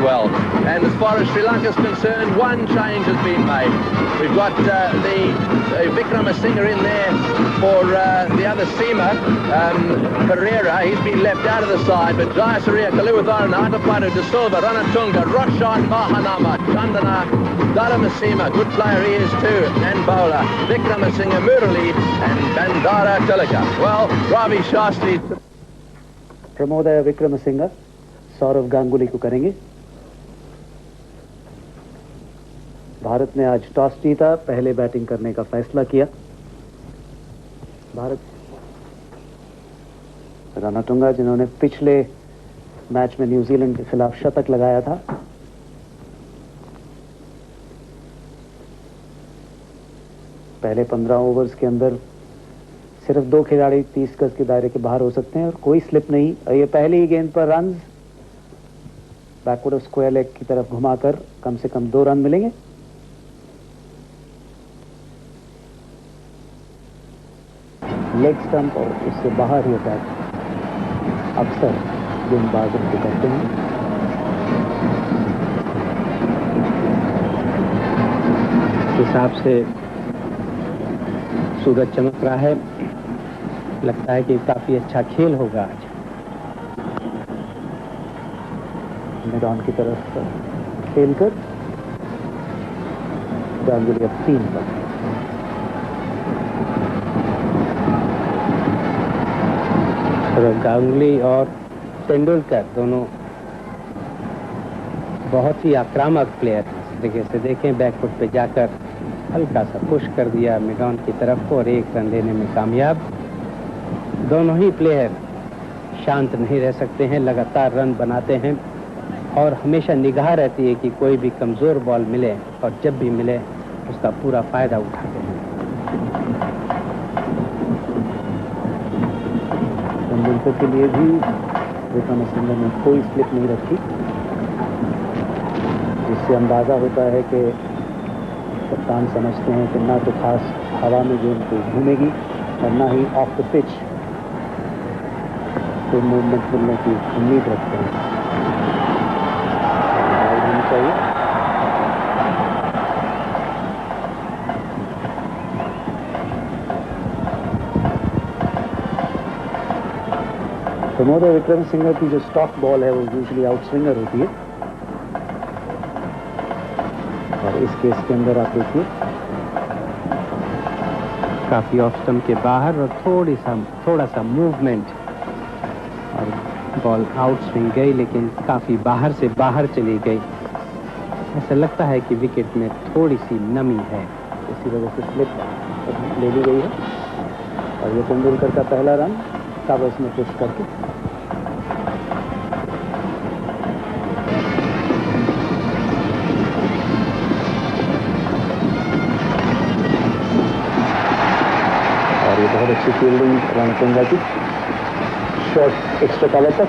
well. And as far as Sri Lanka is concerned, one change has been made. We've got the Wickramasinghe in there for the other seamer, Pereira. He's been left out of the side, but Jayasuriya Kaluwitharan, Atapadu, De Silva, Ranatunga, Roshan Mahanama, Chandana, Dharamasima, good player he is too, and bowler, Wickramasinghe, Murali, and Bandara Tilaka. Well, Ravi Shastri. प्रमोदय विक्रमसिंघ Saurav Ganguly को करेंगे। भारत ने आज toss जीता, पहले batting करने का फैसला किया। भारत रणतुंगा जिन्होंने पिछले मैच में न्यूजीलैंड के खिलाफ शतक लगाया था, पहले 15 ओवर्स के अंदर सिर्फ 2 खिलाड़ी 30 गज के दायरे के बाहर हो सकते हैं और कोई स्लिप नहीं। और ये पहली ही गेंद पर रन बैकवर्ड स्क्वायर लेग की तरफ घुमाकर कम से कम 2 रन मिलेंगे। लेग स्टंप और उससे बाहर ही अटैक अक्सर गेंदबाज उनको करते हैं। इस हिसाब से सूरज चमक रहा है, लगता है कि काफी अच्छा खेल होगा आज। मैदान की तरफ खेलकर गांगुली अब 3 पर। गांगुली और तेंदुलकर दोनों बहुत ही आक्रामक प्लेयर हैं। देखिए से देखें, बैकफुट पे जाकर हल्का सा पुश कर दिया मिडॉन की तरफ और 1 रन लेने में कामयाब। दोनों ही प्लेयर शांत नहीं रह सकते हैं, लगातार रन बनाते हैं और हमेशा निगाह रहती है कि कोई भी कमजोर बॉल मिले और जब भी मिले उसका पूरा फायदा उठाते हैं। तेंदुलकर के लिए भी विक्रमसिंघे ने कोई स्लिप नहीं रखी, जिससे अंदाजा होता है कि कप्तान समझते हैं कि ना तो खास हवा में गेंद को घूमेगी और ना ही ऑफ द पिच कोई मूवमेंट मिलने की उम्मीद रखते हैं। होनी चाहिए। प्रमोदय विक्रमसिंघे की जो स्टॉक बॉल है वो यूजुअली आउट स्विंगर होती है और इस केस के अंदर आप देखिए काफी ऑफ स्टंप के बाहर और थोड़ा सा मूवमेंट और बॉल आउट स्विंग गई, लेकिन काफी बाहर से बाहर चली गई। ऐसा लगता है कि विकेट में थोड़ी सी नमी है, इसी वजह से स्लिप ले ली गई है। और ये तेंदुलकर का पहला रन कवर्स में पुश करके। और ये बहुत अच्छी फील्डिंग रणतुंगा की, शॉट एक्स्ट्रा कवर तक।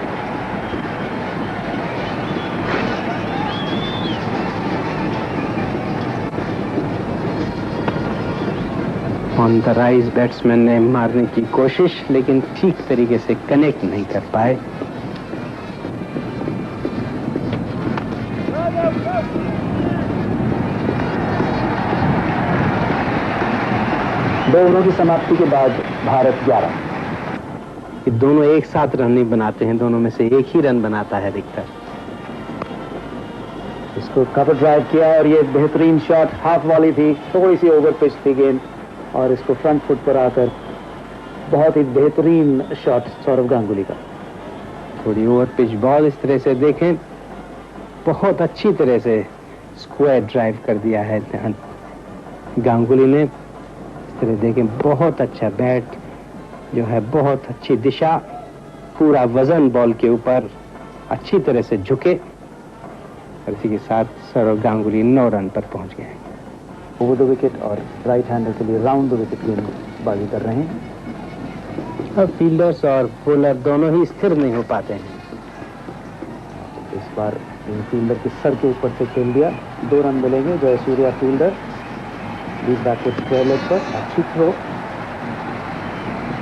ऑन द राइज बैट्समैन ने मारने की कोशिश, लेकिन ठीक तरीके से कनेक्ट नहीं कर पाए। दो ओवरों की समाप्ति के बाद भारत 11। ये दोनों एक साथ रन नहीं बनाते हैं, दोनों में से एक ही रन बनाता है अधिकतर। इसको कवर ड्राइव किया और ये बेहतरीन शॉट हाफ वाली थी, थोड़ी सी ओवर पिच थी गेंद और इसको फ्रंट फुट पर आकर बहुत ही बेहतरीन शॉट सौरव गांगुली का। थोड़ी ओवर पिच बॉल इस तरह से देखें, बहुत अच्छी तरह से स्क्वायर ड्राइव कर दिया है गांगुली ने। इस तरह देखें, बहुत अच्छा बैट जो है, बहुत अच्छी दिशा, पूरा वजन बॉल के ऊपर अच्छी तरह से झुके और इसी के साथ सौरव गांगुली 9 रन पर पहुंच गए। ओवर द विकेट और राइट हैंडर के लिए राउंड द विकेट गेंदबाजी कर रहे हैं। अब फील्डर्स और बॉलर दोनों ही स्थिर नहीं हो पाते हैं। इस बार फील्डर के सर के ऊपर से खेल दिया, 2 रन मिलेंगे। जयसूर्या फील्डर बीच बैकवर्ड स्क्वायर लेग पर, अच्छी थ्रो।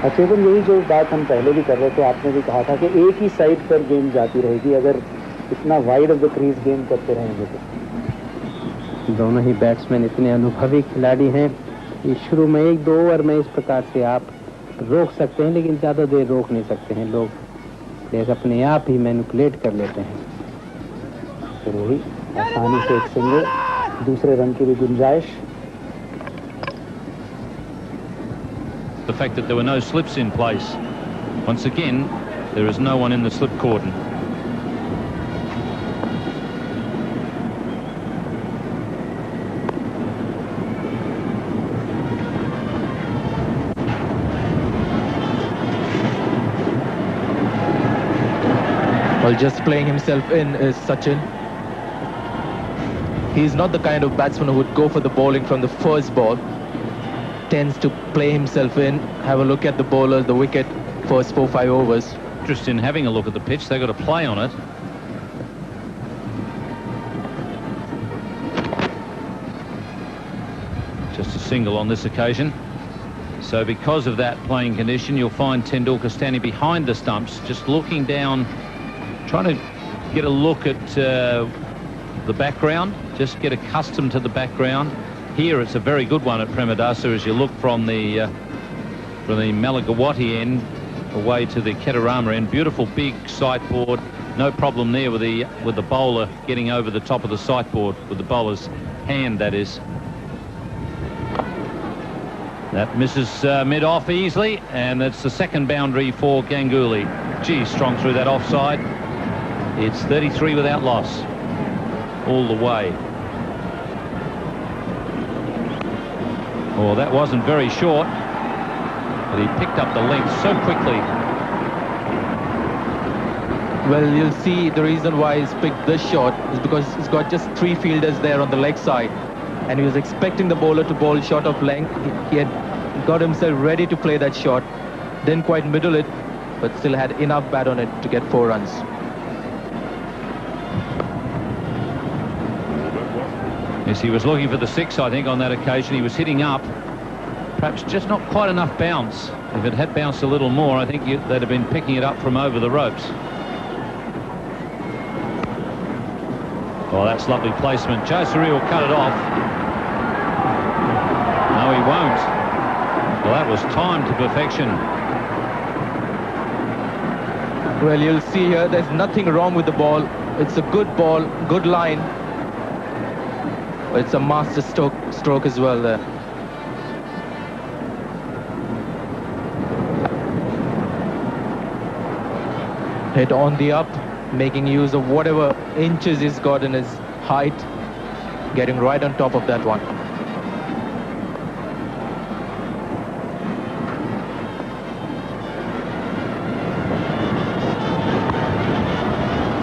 अच्छा, यही जो बात हम पहले भी कर रहे थे, आपने भी कहा था कि एक ही साइड पर गेंद जाती रहेगी। अगर इतना wide of the crease game करते रहेंगे तो। दोनों ही बैट्समैन इतने अनुभवी खिलाड़ी हैं कि शुरू में 1-2 ओवर में इस प्रकार से आप रोक सकते हैं, लेकिन ज़्यादा देर रोक नहीं सकते हैं। लोग प्लेयर अपने आप ही मैनिपुलेट कर लेते हैं। फिर वही आसानी से एक सिंगल, दूसरे रन की भी गुंजाइश। The fact that there were no slips in place. Once again, there is no one in the slip cordon. Well, just playing himself in is Sachin. He's not the kind of batsman who would go for the bowling from the first ball. Tends to play himself in, have a look at the bowlers, the wicket, first 4-5 overs. Interested in having a look at the pitch. They've got to play on it. Just a single on this occasion. So because of that playing condition, you'll find Tendulkar standing behind the stumps, just looking down, trying to get a look at the background, just get accustomed to the background. Here it's a very good one at Premadasa as you look from the Malagawati end away to the Ketarama end. Beautiful big sight board, no problem there with the bowler getting over the top of the sight board with the bowler's hand, that is. That misses mid-off easily, and it's the second boundary for Ganguly. Gee, strong through that offside. It's 33 without loss all the way. Oh, that wasn't very short, but he picked up the length so quickly. Well, you'll see the reason why he's picked this shot is because he's got just 3 fielders there on the leg side, and he was expecting the bowler to bowl short of length. He had got himself ready to play that shot, didn't quite middle it, but still had enough bat on it to get 4 runs. Yes, he was looking for the 6, I think, on that occasion. He was hitting up, perhaps just not quite enough bounce. If it had bounced a little more, I think they'd have been picking it up from over the ropes. Oh, that's lovely placement. Josari will cut it off. No, he won't. Well, that was timed to perfection. Well, you'll see here there's nothing wrong with the ball. It's a good ball, good line. But it's a master stroke as well there. Hit on the up, making use of whatever inches he's got in his height, getting right on top of that one.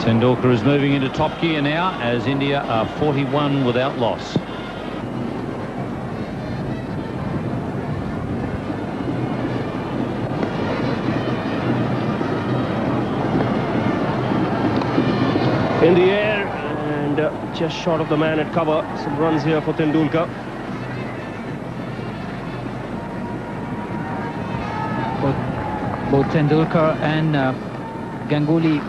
Tendulkar is moving into top gear now as India are 41 without loss. In the air and just short of the man at cover. Some runs here for Tendulkar. Both Tendulkar and Ganguly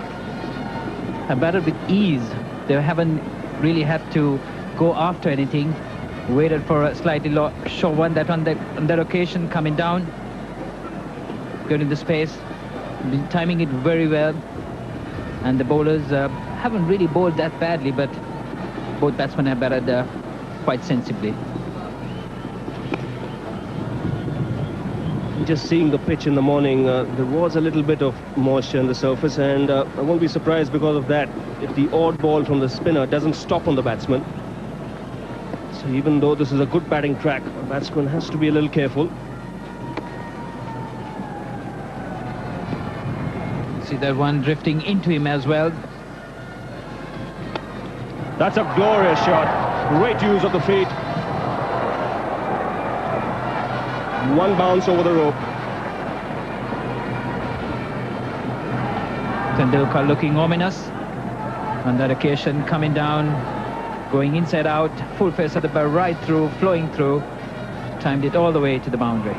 have batted with ease. They haven't really had to go after anything. Waited for a slightly short one. That on that occasion coming down, getting the space, been timing it very well. And the bowlers haven't really bowled that badly, but both batsmen have batted quite sensibly. Just seeing the pitch in the morning, there was a little bit of moisture on the surface, and I won't be surprised because of that if the odd ball from the spinner doesn't stop on the batsman. So even though this is a good batting track, the batsman has to be a little careful. See that one drifting into him as well. That's a glorious shot. Great use of the feet. One bounce over the rope. Tendulkar looking ominous. On that occasion, coming down, going inside out, full face of the ball, right through, flowing through. Timed it all the way to the boundary.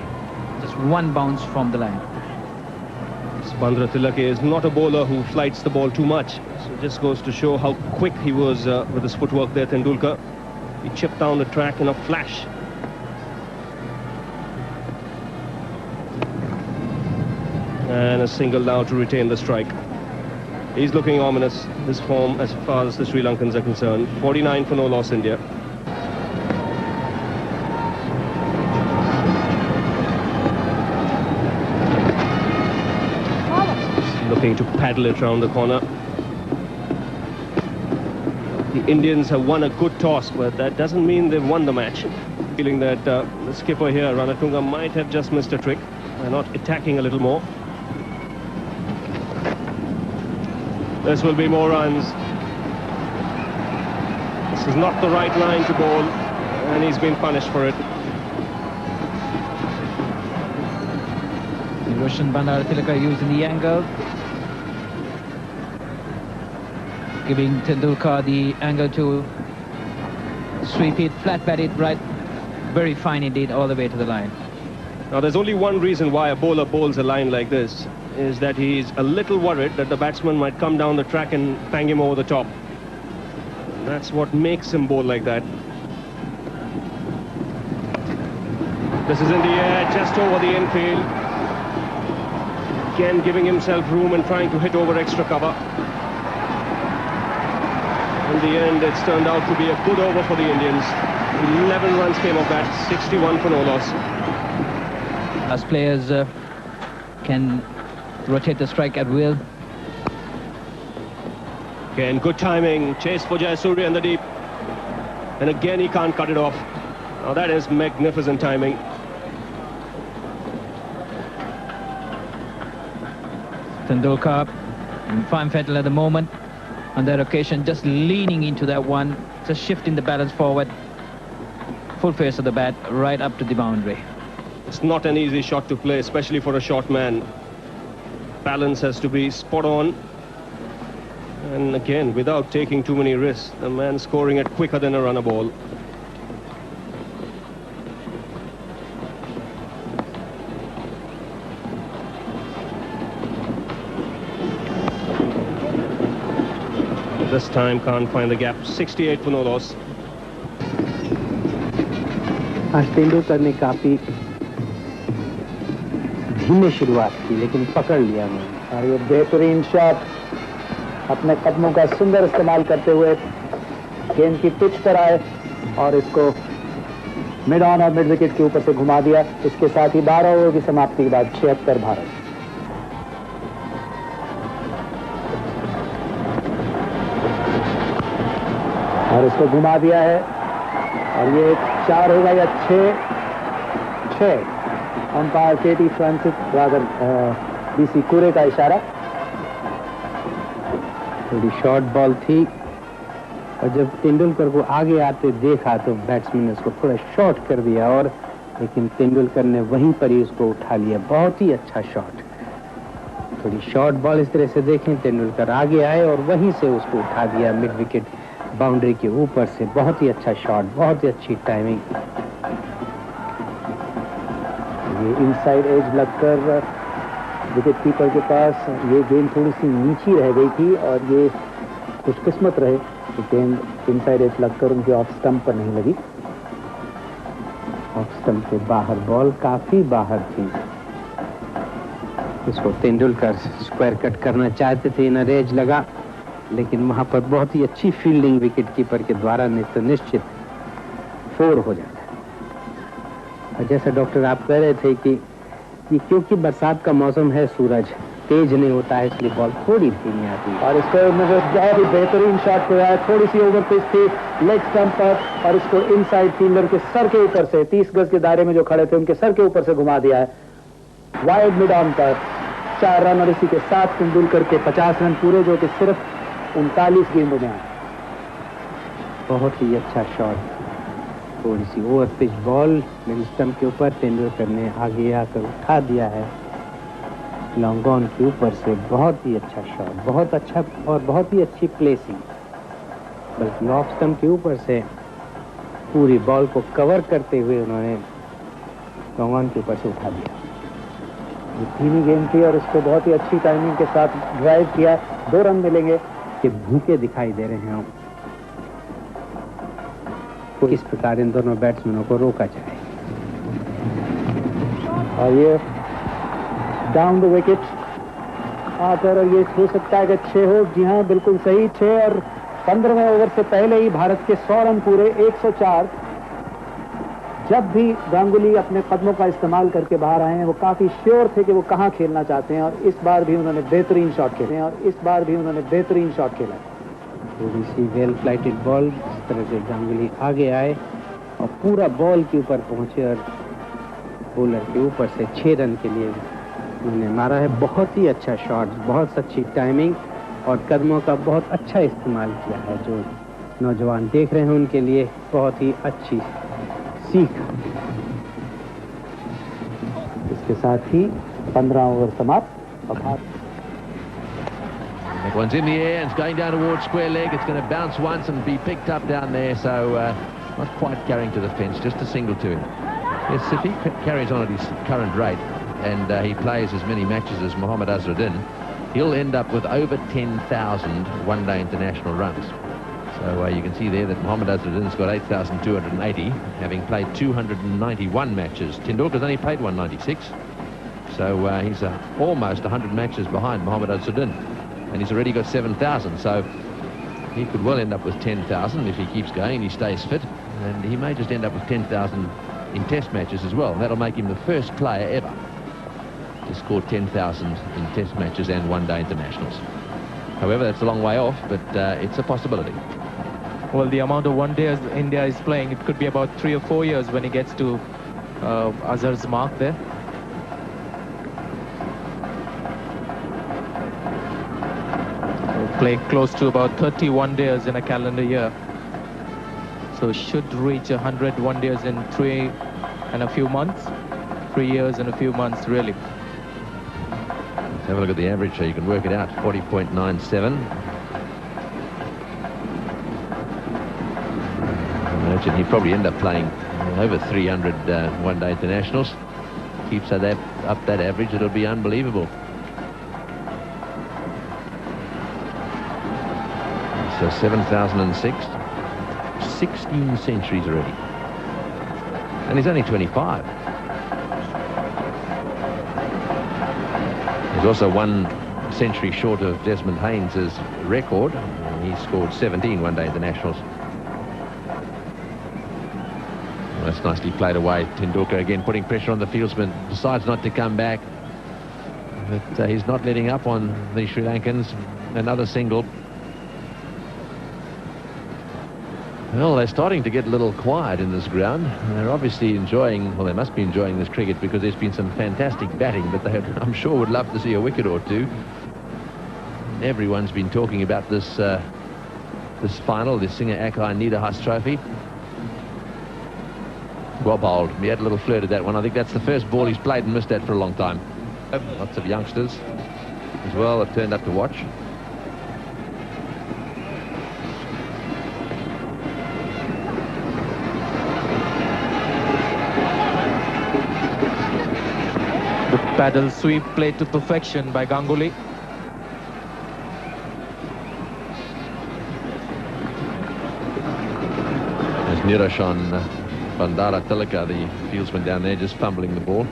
Just one bounce from the line. It's Bandra Tilak is not a bowler who flights the ball too much. So it just goes to show how quick he was with his footwork there, Tendulkar. He chipped down the track in a flash. And a single now to retain the strike. He's looking ominous, this form, as far as the Sri Lankans are concerned. 49 for no loss, India. Looking to paddle it round the corner. The Indians have won a good toss, but that doesn't mean they've won the match. Feeling that the skipper here, Ranatunga, might have just missed a trick by not attacking a little more. This will be more runs. This is not the right line to bowl, and he's been punished for it. Roshan Bandartilaka using the angle, giving Tendulkar the angle to sweep it, flat bat it right, very fine indeed, all the way to the line. Now there's only one reason why a bowler bowls a line like this, is that he's a little worried that the batsman might come down the track and bang him over the top. And that's what makes him bowl like that. This is in the air, just over the infield. Again giving himself room and trying to hit over extra cover. In the end, it's turned out to be a good over for the Indians. 11 runs came of that, 61 for no loss. As players can rotate the strike at will. Again, good timing, chase for Jayasuriya in the deep. And again, he can't cut it off. Now that is magnificent timing. Tendulkar in fine fettle at the moment. On that occasion, just leaning into that one, just shifting the balance forward. Full face of the bat, right up to the boundary. It's not an easy shot to play, especially for a short man. Balance has to be spot on. And again, without taking too many risks, the man scoring it quicker than a runner ball. This time can't find the gap. 68 for no loss. आज तेंदुलकर ने काफी धीमे शुरुआत की, लेकिन पकड़ लिया उन्होंने। और ये बेहतरीन शॉट अपने कदमों का सुंदर इस्तेमाल करते हुए गेंद की पिच पर आए और इसको मिड ऑन और मिड विकेट के ऊपर से घुमा दिया। इसके साथ ही 12 ओवर की समाप्ति के बाद 76 भारत। और इसको घुमा दिया है और ये 4 होगा या 6। अंपायर केटी फ्रांसिस बीसी कुरे का इशारा। थोड़ी शॉर्ट बॉल थी और जब तेंदुलकर को आगे आते देखा तो बैट्समैन ने उसको थोड़ा शॉर्ट कर दिया, और लेकिन तेंदुलकर ने वहीं पर ही उसको उठा लिया। बहुत ही अच्छा शॉट। थोड़ी शॉर्ट बॉल इस तरह से देखें, तेंदुलकर आगे आए और वहीं से उसको उठा दिया मिड विकेट बाउंड्री के ऊपर से। बहुत ही अच्छा शॉट, बहुत ही अच्छी टाइमिंग। ये इनसाइड एज लगकर विकेट कीपर के पास ये गेंद थोड़ी सी नीची रह गई थी और ये खुशकिस्मत रहे कि गेंद इनसाइड एज लगकर उनके ऑफ स्टंप पर नहीं लगी। ऑफ स्टंप के बाहर बॉल काफी बाहर थी। इसको तेंदुलकर स्क्वायर कट करना चाहते थे, इन रेज लगा, लेकिन वहां पर बहुत ही अच्छी फील्डिंग विकेट कीपर के द्वारा नहीं तो निश्चित 4 हो जाता है। और जैसा डॉक्टर आप कह रहे थे कि ये क्योंकि बरसात का मौसम है, सूरज तेज नहीं होता है, इसलिए बॉल थोड़ी धीमी आती है। और इसको मुझे बहुत ही बेहतरीन शॉट किया है। थोड़ी सी ओवर पिच थी लेग स्टंप पर और इसको इनसाइड फील्डर के सर के ऊपर से 30 गज के दायरे में जो खड़े थे उनके सर के ऊपर से घुमा दिया है। वाइड मिड ऑन पर 4 रन और इसी के साथ तेंदुलकर के 50 रन पूरे, जो कि सिर्फ 39 गेंदों में आए। बहुत ही अच्छा शॉट। थोड़ी सी over pitch ball mid stump के ऊपर, तेंदुलकर ने आगे आकर उठा दिया है लॉन्ग ऑन के ऊपर से। बहुत ही अच्छा शॉट, बहुत अच्छा और बहुत ही अच्छी प्लेसिंग, बल्कि ऑफ स्टंप के ऊपर से पूरी बॉल को कवर करते हुए उन्होंने लॉन्ग ऑन के ऊपर से उठा दिया। ये धीमी गेंद थी और उसको बहुत ही अच्छी टाइमिंग के साथ ड्राइव किया। 2 रन मिलेंगे। कि भूखे दिखाई दे रहे हैं। तो किस प्रकार इन दोनों बैट्समैनों को रोका जाए। और ये डाउन द विकेट आकर और ये हो सकता है कि 6 हो। जी हाँ, बिल्कुल सही 6 और 15वें ओवर से पहले ही भारत के 100 रन पूरे 104। जब भी गांगुली अपने कदमों का इस्तेमाल करके बाहर आए हैं वो काफी श्योर थे कि वो कहां खेलना चाहते हैं और इस बार भी उन्होंने बेहतरीन शॉट खेला। थोड़ी सी वेल फ्लाइटेड बॉल, इस तरह से गांगुली आगे आए और पूरा बॉल के ऊपर पहुंचे और बॉलर के ऊपर से 6 रन के लिए उन्होंने मारा है। बहुत ही अच्छा शॉट, बहुत अच्छी टाइमिंग और कदमों का बहुत अच्छा इस्तेमाल किया है। जो नौजवान देख रहे हैं उनके लिए बहुत ही अच्छी सीख। इसके साथ ही 15 ओवर समाप्त। और That one's in the air and it's going down towards square leg. It's going to bounce once and be picked up down there, so not quite carrying to the fence, just a single to him. Yes, if he carries on at his current rate and he plays as many matches as Mohammad Azharuddin, he'll end up with over 10,000 one-day international runs. So you can see there that Mohammad Azharuddin's got 8,280, having played 291 matches. Tendulkar's only played 196, so he's almost 100 matches behind Mohammad Azharuddin. And he's already got 7,000, so he could well end up with 10,000 if he keeps going, he stays fit, and he may just end up with 10,000 in test matches as well. That'll make him the first player ever to score 10,000 in test matches and one-day internationals. However, that's a long way off, but it's a possibility. Well, the amount of one-days India is playing, it could be about 3 or 4 years when he gets to Azhar's mark there. Play close to about 31 days in a calendar year, so should reach 100 one days in 3 and a few months, 3 years and a few months really. Let's have a look at the average so you can work it out. 40.97. I imagine he'd probably end up playing over 300 one-day internationals. Keeps up that average, it'll be unbelievable. So 7,006, 16 centuries already. And he's only 25. He's also 1 century short of Desmond Haynes' record. He scored 17 one-day internationals. Well, that's nicely played away. Tendulkar again putting pressure on the fieldsman, decides not to come back. But he's not letting up on the Sri Lankans. Another single. Well, they're starting to get a little quiet in this ground. They're obviously enjoying, well, they must be enjoying this cricket because there's been some fantastic batting, but they, I'm sure, would love to see a wicket or two. Everyone's been talking about this this final, this Singer Akai Nidahas Trophy. Well bowled. He had a little flirt at that one. I think that's the first ball he's played and missed that for a long time. Lots of youngsters as well have turned up to watch. Paddle sweep played to perfection by Ganguly. There's Niroshan Bandara Tilaka, the fieldsman down there, just fumbling the ball.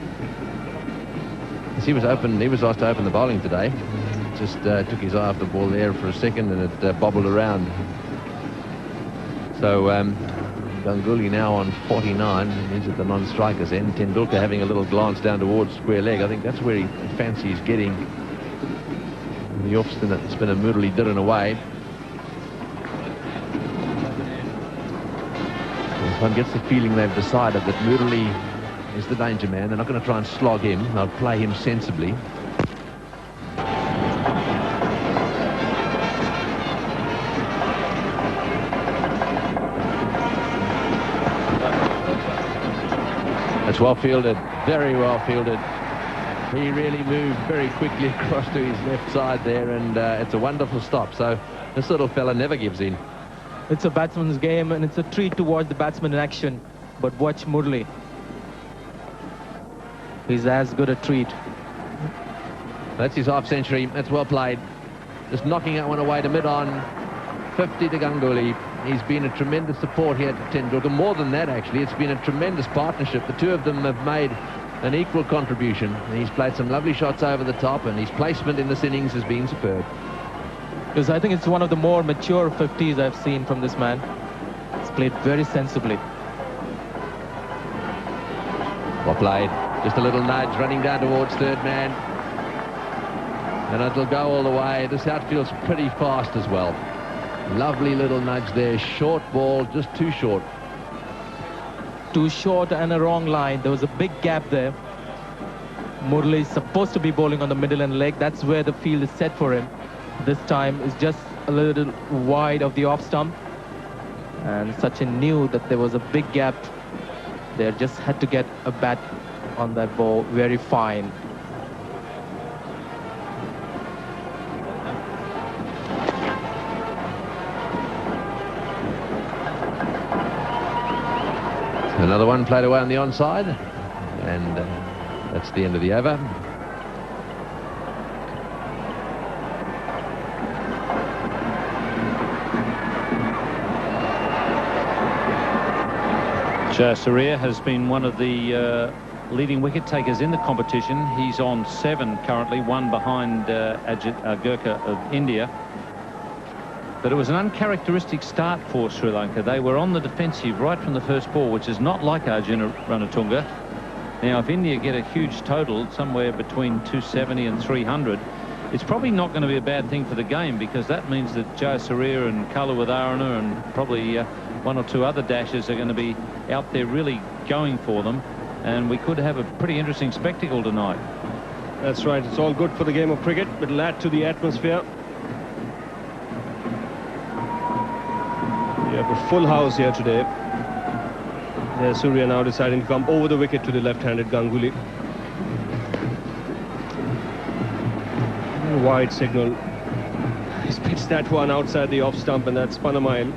He was asked to open the bowling today. Just took his eye off the ball there for a second and it bobbled around. So Ganguly now on 49. He's at the non-strikers end. Tendulkar having a little glance down towards square leg. I think that's where he fancies getting the off-spinner Murali Dhiran away. If one gets the feeling they've decided that Murali is the danger man. They're not going to try and slog him. They'll play him sensibly. It's well fielded, very well fielded. He really moved very quickly across to his left side there, and it's a wonderful stop. So this little fella never gives in. It's a batsman's game, and it's a treat to watch the batsman in action. But watch Murali. He's as good a treat. That's his half century. That's well played. Just knocking that one away to mid-on. 50 to Ganguly. He's been a tremendous support here to Tendulkar. More than that, actually, it's been a tremendous partnership. The two of them have made an equal contribution. He's played some lovely shots over the top, and his placement in this innings has been superb. Because I think it's one of the more mature 50s I've seen from this man. He's played very sensibly. Well played. Just a little nudge, running down towards third man. And it'll go all the way. This outfield's pretty fast as well. Lovely little nudge there. Short ball, just too short. Too short and a wrong line. There was a big gap there. Murali is supposed to be bowling on the middle and leg. That's where the field is set for him. This time is just a little wide of the off stump. And Sachin knew that there was a big gap there. Just had to get a bat on that ball. Very fine. Another one played away on the onside, and that's the end of the over. Jayasuriya has been one of the leading wicket takers in the competition. He's on 7 currently, 1 behind Gurkha of India. But it was an uncharacteristic start for Sri Lanka. They were on the defensive right from the first ball, which is not like Arjuna Ranatunga. Now, if India get a huge total, somewhere between 270 and 300, it's probably not going to be a bad thing for the game, because that means that Jayasuriya and Kaluwitharana and probably 1 or 2 other dashes are going to be out there really going for them. And we could have a pretty interesting spectacle tonight. That's right. It's all good for the game of cricket. It'll add to the atmosphere. We have a full house here today. Surya now deciding to come over the wicket to the left-handed Ganguly. Wide signal. He's pitched that one outside the off stump, and that's spun a mile.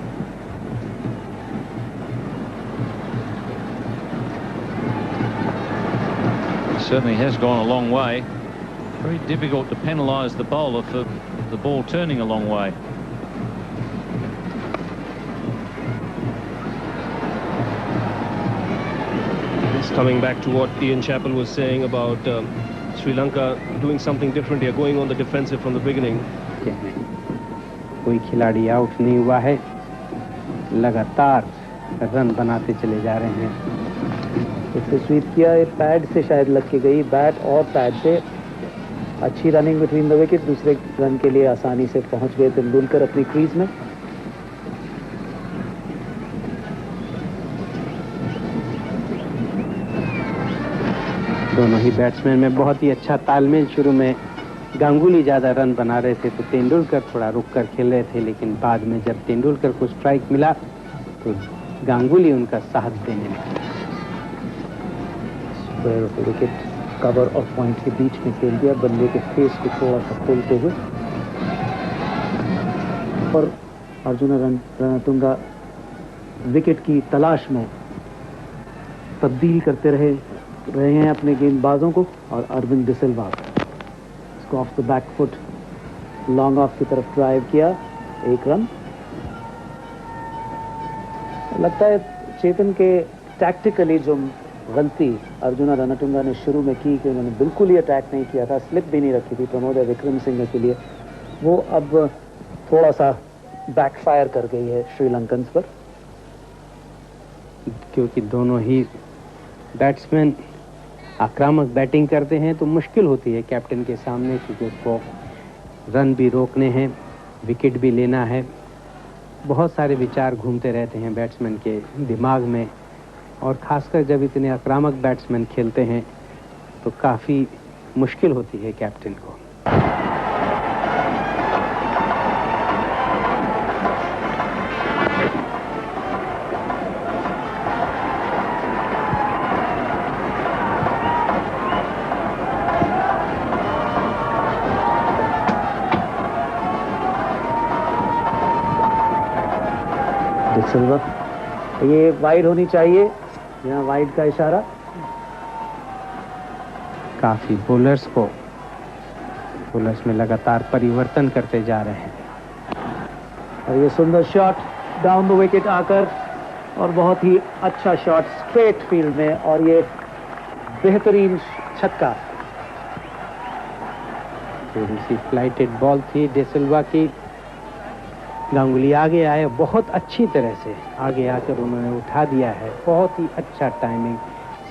Certainly has gone a long way. Very difficult to penalise the bowler for the ball turning a long way. Just coming back to what Ian Chappell was saying about Sri Lanka doing something different here, going on the defensive from the beginning. कोई खिलाड़ी out नहीं हुआ है, लगातार run बनाते चले जा रहे हैं। इससे स्वीप किया, पैड से शायद लग के गई, बैट और पैड से अच्छी रनिंग बिटवीन द विकेट। दूसरे रन के लिए आसानी से पहुंच गए तेंदुलकर अपनी क्रीज में। दोनों ही बैट्समैन में बहुत ही अच्छा तालमेल। शुरू में गांगुली ज्यादा रन बना रहे थे तो तेंदुलकर थोड़ा रुक कर खेल रहे थे, लेकिन बाद में जब तेंदुलकर को स्ट्राइक मिला तो गांगुली उनका साथ देने लगा। विकेट कवर और पॉइंट के बीच में खेल दिया, बल्ले के फेस को थोड़ा सा खोलते हुए। और अर्जुन रणतुंगा विकेट की तलाश में तब्दील करते रहे हैं अपने गेंदबाजों को। और अरविंद डिसिल्वा इसको of the back foot long off की तरफ ड्राइव किया, 1 रन। लगता है चेतन के टैक्टिकली जो गलती अर्जुन रणतुंगा ने शुरू में की कि उन्होंने बिल्कुल ही अटैक नहीं किया था, स्लिप भी नहीं रखी थी प्रमोद विक्रम सिंह के लिए, वो अब थोड़ा सा बैकफायर कर गई है श्रीलंकन्स पर। क्योंकि दोनों ही बैट्समैन आक्रामक बैटिंग करते हैं तो मुश्किल होती है कैप्टन के सामने, क्योंकि उसको रन भी रोकने हैं, विकेट भी लेना है। बहुत सारे विचार घूमते रहते हैं बैट्समैन के दिमाग में, और खासकर जब इतने आक्रामक बैट्समैन खेलते हैं तो काफ़ी मुश्किल होती है कैप्टन को। डिसिल्वा, ये वाइड होनी चाहिए, यहाँ वाइड का इशारा। काफी बॉलर्स को बॉलर्स में लगातार परिवर्तन करते जा रहे हैं। और ये सुंदर शॉट डाउन द विकेट आकर, और बहुत ही अच्छा शॉट स्ट्रेट फील्ड में, और ये बेहतरीन छक्का। थोड़ी सी फ्लाइटेड बॉल थी डिसिल्वा की। गांगुली आगे आए, बहुत अच्छी तरह से आगे आकर उन्होंने उठा दिया है। बहुत ही अच्छा टाइमिंग,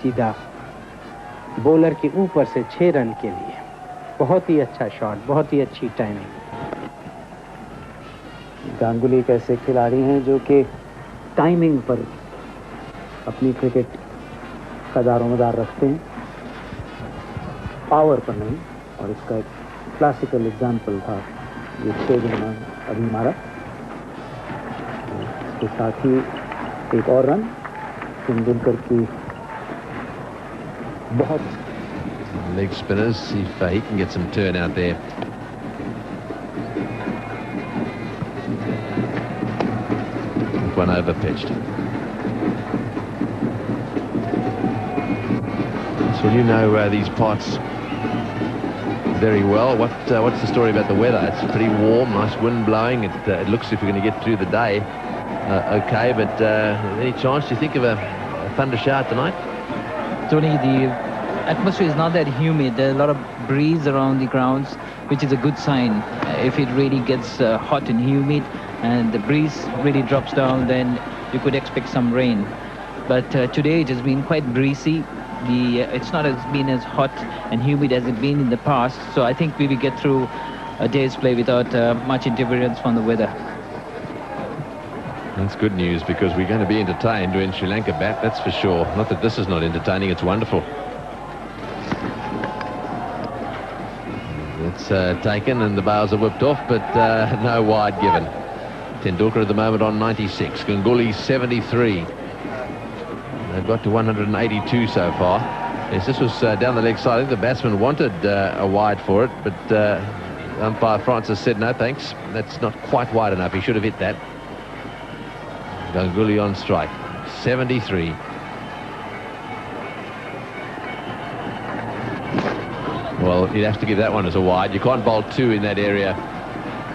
सीधा बॉलर के ऊपर से 6 रन के लिए। बहुत ही अच्छा शॉट, बहुत ही अच्छी टाइमिंग। गांगुली एक ऐसे खिलाड़ी हैं जो कि टाइमिंग पर अपनी क्रिकेट का दारोमदार रखते हैं, पावर पर नहीं। और इसका एक क्लासिकल एग्जाम्पल था ये 6 रन अभी मारा। इसके साथ ही एक और रन तेंदुलकर की बहुत Leg spinners, see if he can get some turn out there. One over pitched. So you know these parts very well. What's the story about the weather? It's pretty warm, nice wind blowing. It looks as if you're going to get through the day okay, but any chance do you think of a thunder shower tonight? Tony, the atmosphere is not that humid. There's a lot of breeze around the grounds, which is a good sign. If it really gets hot and humid and the breeze really drops down, then you could expect some rain. But today it has been quite breezy. It's not been as hot and humid as it's been in the past, so I think we will get through a day's play without much interference from the weather. That's good news, because we're going to be entertained when Sri Lanka bat, that's for sure. Not that this is not entertaining, it's wonderful. It's taken and the bails are whipped off, but no wide given. Tendulkar at the moment on 96, Ganguly 73. They've got to 182 so far. Yes, this was down the leg side. I think the batsman wanted a wide for it, but umpire Francis said no thanks. That's not quite wide enough. He should have hit that. Ganguly on strike, 73. Well, you'd have to give that one as a wide. You can't bowl 2 in that area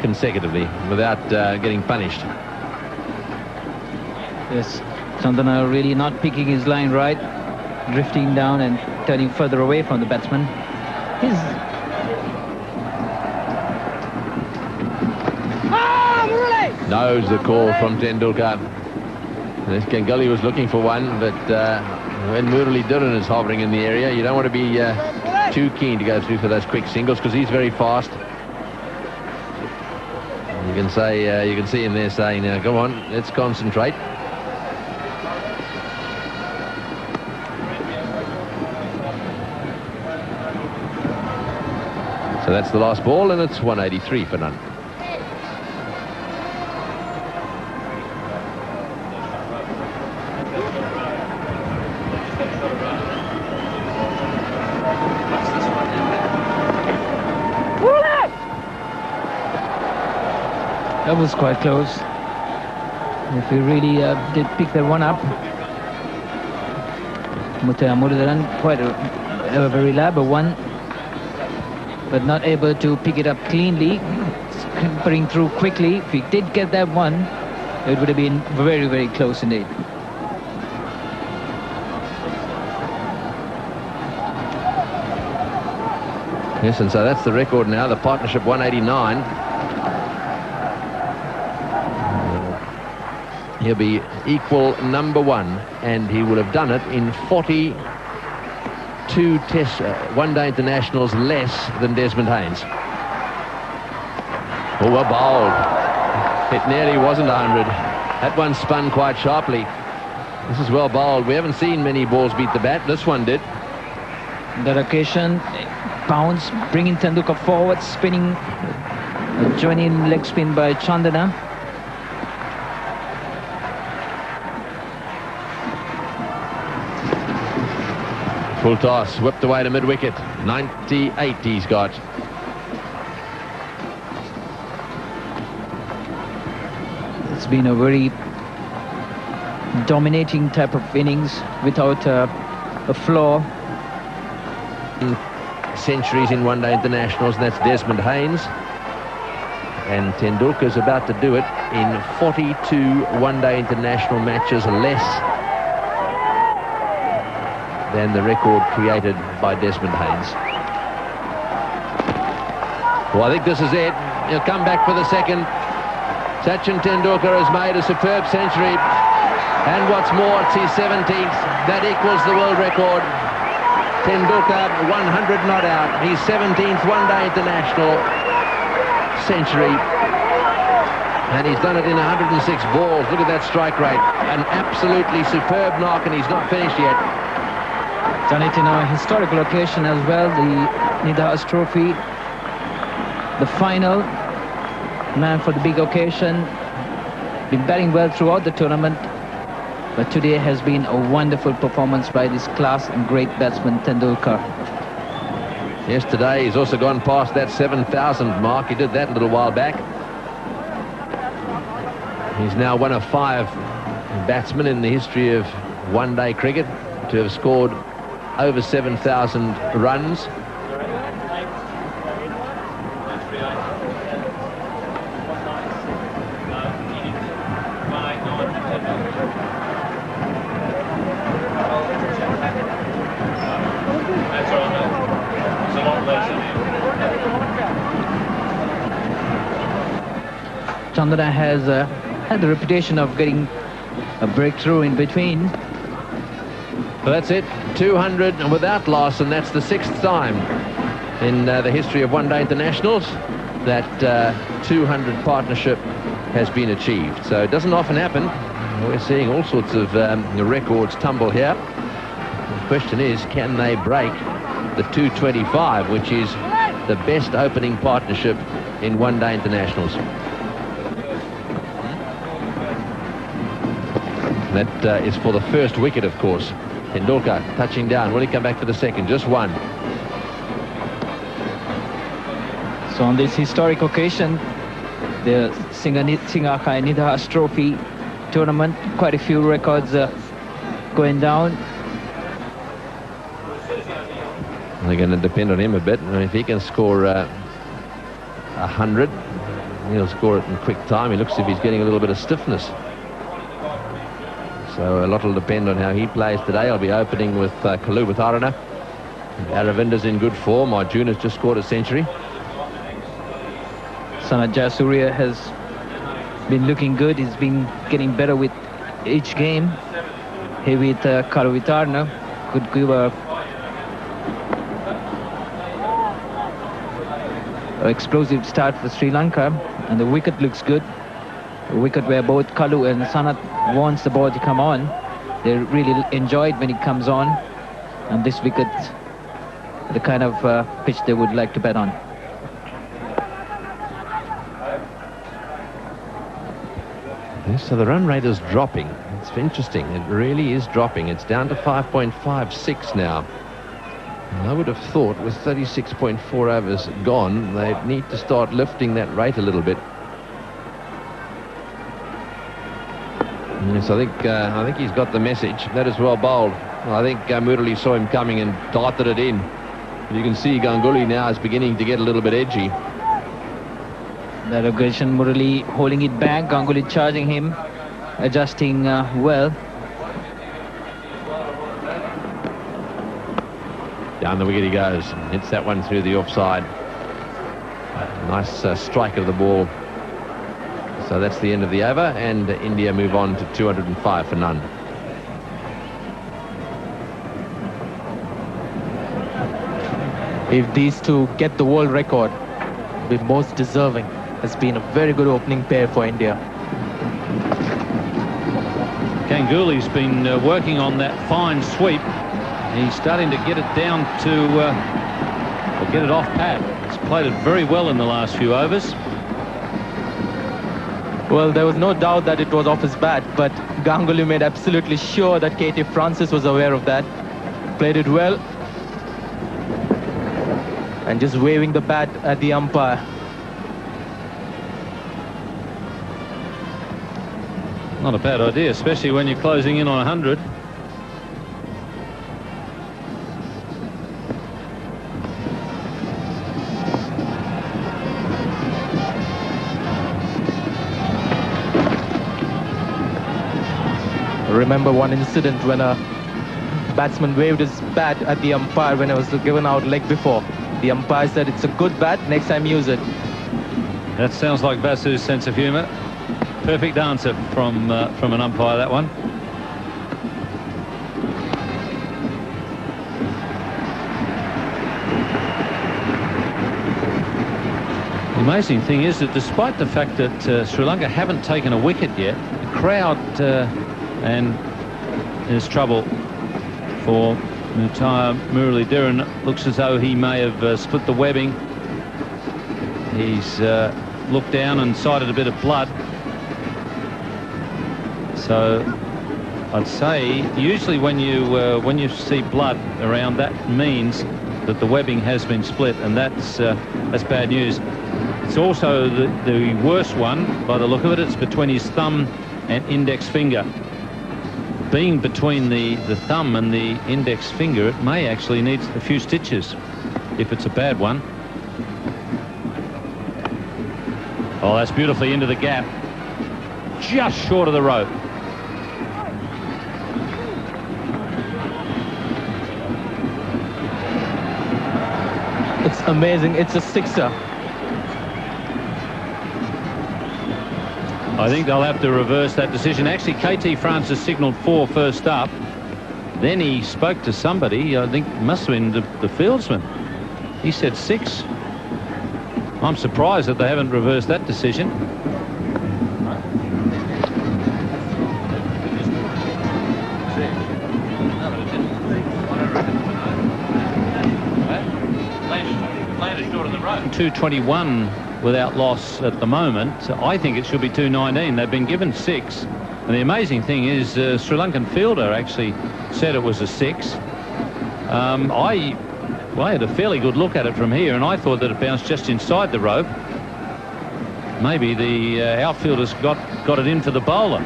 consecutively without getting punished. Yes, Chandana really not picking his line right, drifting down and turning further away from the batsman. Knows the call from Tendulkar. This Ganguly was looking for one, but when Murali Dhiran is hovering in the area, you don't want to be too keen to go through for those quick singles, because he's very fast. You can see him there saying, "Now, come on, let's concentrate." So that's the last ball, and it's 183 for none. That was quite close. If we really did pick that one up, Muttiah Muralitharan, quite a very reliable one, but not able to pick it up cleanly, scrimpering through quickly. If he did get that one, it would have been very, very close indeed. Yes, and so that's the record now, the partnership 189. He'll be equal #1, and he will have done it in 42 Test one-day internationals less than Desmond Haynes. Oh, well bowled. It nearly wasn't 100. That one spun quite sharply. This is well bowled. We haven't seen many balls beat the bat. This one did. That occasion, bounce, bringing Tendulkar forward, spinning, joining leg spin by Chandana. Full toss, whipped away to mid-wicket. 98 he's got. It's been a very dominating type of innings without a flaw. centuries in one-day internationals, and that's Desmond Haynes. And Tendulkar's about to do it in 42 one-day international matches, less than the record created by Desmond Haynes. Well, I think this is it. He'll come back for the second. Sachin Tendulkar has made a superb century. And what's more, it's his 17th. That equals the world record. Tendulkar, 100 not out. His 17th one-day international century. And he's done it in 106 balls. Look at that strike rate. An absolutely superb knock, and he's not finished yet. Done it in a historical occasion as well, the Nidahas Trophy. The final, man for the big occasion. Been batting well throughout the tournament, but today has been a wonderful performance by this class and great batsman Tendulkar. Yesterday he's also gone past that 7,000 mark. He did that a little while back. He's now one of 5 batsmen in the history of one-day cricket to have scored over 7,000 runs. Chandana has had the reputation of getting a breakthrough in between. Well, that's it, 200 and without loss, and that's the 6th time in the history of one-day internationals that 200 partnership has been achieved. So it doesn't often happen. We're seeing all sorts of records tumble here. The question is, can they break the 225, which is the best opening partnership in one-day internationals? That is for the first wicket, of course. Tendulkar touching down. Will he come back for the second? Just one. So on this historic occasion, the Singakai Nidahas Trophy tournament, quite a few records going down. They're going to depend on him a bit. If he can score 100, he'll score it in quick time. He looks as if he's getting a little bit of stiffness. So a lot will depend on how he plays today. I'll be opening with Kaluwitharana. Aravinda's in good form. Arjuna's just scored a century. Sanath Jayasuriya has been looking good. He's been getting better with each game. Here with Kaluwitharana could give a explosive start for Sri Lanka, and the wicket looks good. A wicket where both Kalu and Sanath wants the ball to come on. They really enjoy it when it comes on, and this wicket, the kind of pitch they would like to bat on. Yes, so the run rate is dropping. It's interesting. It really is dropping. It's down to 5.56 now. And I would have thought with 36.4 overs gone, they need to start lifting that rate a little bit. Yes, I think he's got the message. That is well bowled. I think Murali saw him coming and darted it in. But you can see Ganguly now is beginning to get a little bit edgy. That aggression, Murali holding it back, Ganguly charging him, adjusting well. Down the wicket he goes. Hits that one through the offside. Nice strike of the ball. So that's the end of the over, and India move on to 205 for none. If these two get the world record, the most deserving. Has been a very good opening pair for India. Ganguly's been working on that fine sweep. He's starting to get it down to, or get it off pad. He's played it very well in the last few overs. Well, there was no doubt that it was off his bat, but Ganguly made absolutely sure that KT Francis was aware of that. Played it well. And just waving the bat at the umpire. Not a bad idea, especially when you're closing in on 100. remember one incident when a batsman waved his bat at the umpire when it was given out leg before. The umpire said, "It's a good bat, next time use it." That sounds like Basu's sense of humour. Perfect answer from an umpire, that one. The amazing thing is that despite the fact that Sri Lanka haven't taken a wicket yet, the crowd and there's trouble for Muttiah Muralidharan. Looks as though he may have split the webbing. He's looked down and sighted a bit of blood. So I'd say usually when you see blood around, that means that the webbing has been split, and that's bad news. It's also the worst one by the look of it. It's between his thumb and index finger. Being between the thumb and the index finger, it may actually need a few stitches if it's a bad one. Oh, that's beautifully into the gap. Just short of the rope. It's amazing. It's a sixer. I think they'll have to reverse that decision. Actually, KT Francis signalled 4 first up. Then he spoke to somebody, I think it must have been the fieldsman. He said 6. I'm surprised that they haven't reversed that decision. .221 without loss at the moment. I think it should be 219. They've been given 6. And the amazing thing is Sri Lankan fielder actually said it was a 6. I had a fairly good look at it from here, and I thought that it bounced just inside the rope. Maybe the outfielders got it in for the bowler.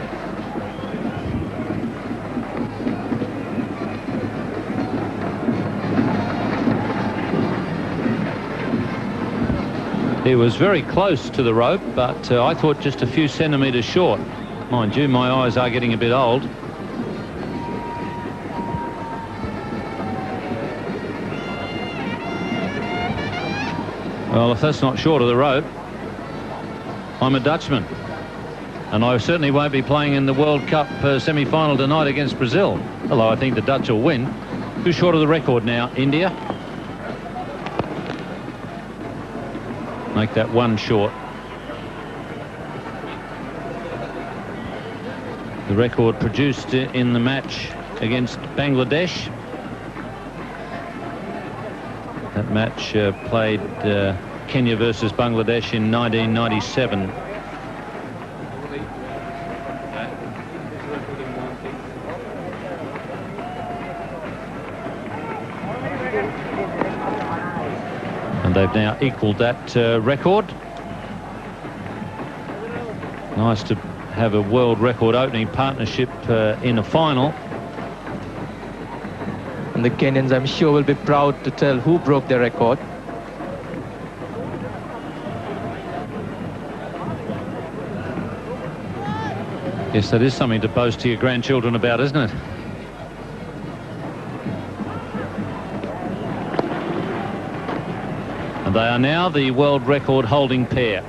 It was very close to the rope, but I thought just a few centimetres short. Mind you, my eyes are getting a bit old. Well, if that's not short of the rope, I'm a Dutchman. And I certainly won't be playing in the World Cup semi-final tonight against Brazil. Although I think the Dutch will win. Who's short of the record now? India. Make that 1 short. The record produced in the match against Bangladesh. That match played Kenya versus Bangladesh in 1997. And they've now equalled that record. Nice to have a world record opening partnership in a final. And the Kenyans, I'm sure, will be proud to tell who broke their record. Yes, that is something to boast to your grandchildren about, isn't it? And they are now the world record holding pair.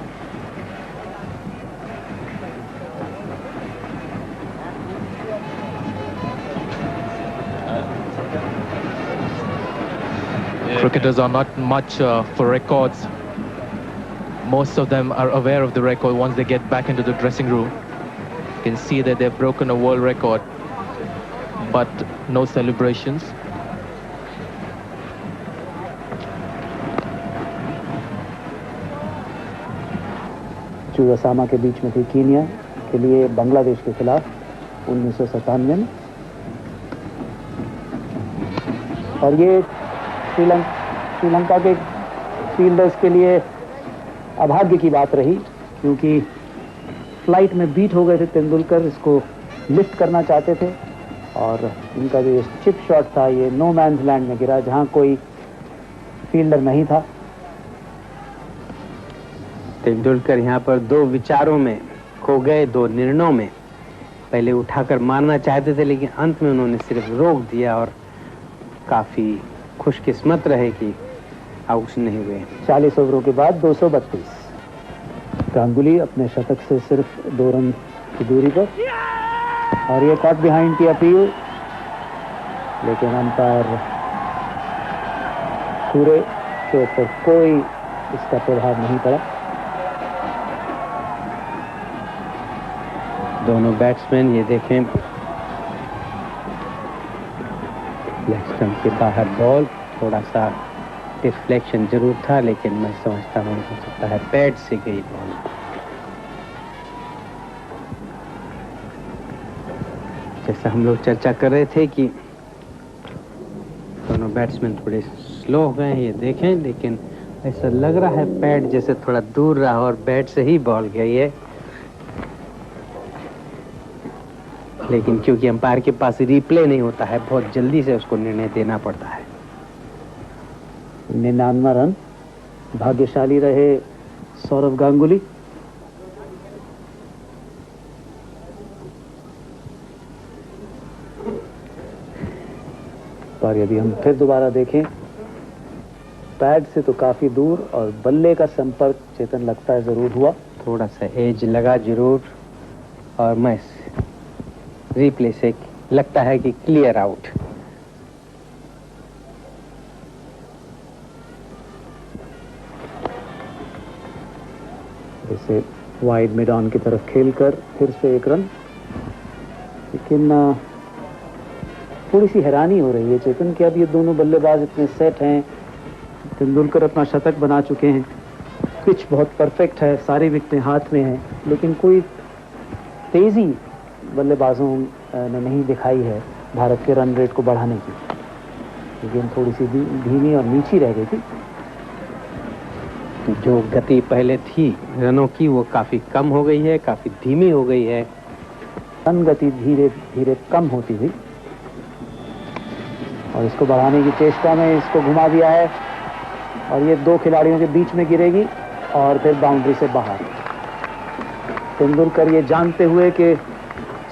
Cricketers are not much for records. Most of them are aware of the record once they get back into the dressing room. You can see that they've broken a world record, but no celebrations. जो असामा के बीच में थी Kenya के लिए बांग्लादेश के खिलाफ 1997 में, और ये श्रीलंका के फील्डर्स के लिए अभाग्य की बात रही, क्योंकि फ्लाइट में बीट हो गए थे तेंदुलकर, इसको लिफ्ट करना चाहते थे और इनका जो चिप शॉट था ये नो मैन्स लैंड में गिरा जहां कोई फील्डर नहीं था। तेंदुलकर यहाँ पर 2 विचारों में खो गए, 2 निर्णयों में, पहले उठाकर मारना चाहते थे, लेकिन अंत में उन्होंने सिर्फ रोक दिया और काफी खुशकिस्मत रहे कि आउट नहीं हुए। 40 ओवरों के बाद 232। गांगुली अपने शतक से सिर्फ 2 रन की दूरी पर, और ये कॉट बिहाइंड की अपील, लेकिन अंपायर सूर्य के ऊपर कोई इसका प्रभाव नहीं पड़ा। दोनों बैट्समैन ये देखें, लेग स्टंप के बाहर बॉल, थोड़ा सा डिफ्लेक्शन जरूर था, लेकिन मैं समझता हूँ हो सकता है पैड से गई बॉल। जैसा हम लोग चर्चा कर रहे थे कि दोनों बैट्समैन थोड़े स्लो हो गए हैं, ये देखें, लेकिन ऐसा लग रहा है पैड जैसे थोड़ा दूर रहा और बैट से ही बॉल गई है। लेकिन क्योंकि अंपायर के पास रिप्ले नहीं होता है, बहुत जल्दी से उसको निर्णय देना पड़ता है। 99 रन, भाग्यशाली रहे सौरव गांगुली। पर यदि हम फिर दोबारा देखें, पैड से तो काफी दूर और बल्ले का संपर्क चेतन लगता है जरूर हुआ, थोड़ा सा एज लगा जरूर, और मैं रिप्ले से लगता है कि क्लियर आउट। इसे वाइड मिड ऑन की तरफ खेलकर फिर से 1 रन, लेकिन थोड़ी सी हैरानी हो रही है चेतन कि अब ये दोनों बल्लेबाज इतने सेट हैं, तेंदुलकर अपना शतक बना चुके हैं, पिच बहुत परफेक्ट है, सारी विकेटें हाथ में हैं, लेकिन कोई तेजी बल्लेबाजों ने नहीं दिखाई है भारत के रन रेट को बढ़ाने की। लेकिन थोड़ी सी धीमी और नीची रह गई थी। जो गति पहले थी रनों की वो काफी कम हो गई है, काफी धीमी हो गई है। रन गति धीरे धीरे कम होती थी और इसको बढ़ाने की चेष्टा में इसको घुमा दिया है, और ये 2 खिलाड़ियों के बीच में गिरेगी और फिर बाउंड्री से बाहर। तेंदुलकर ये जानते हुए कि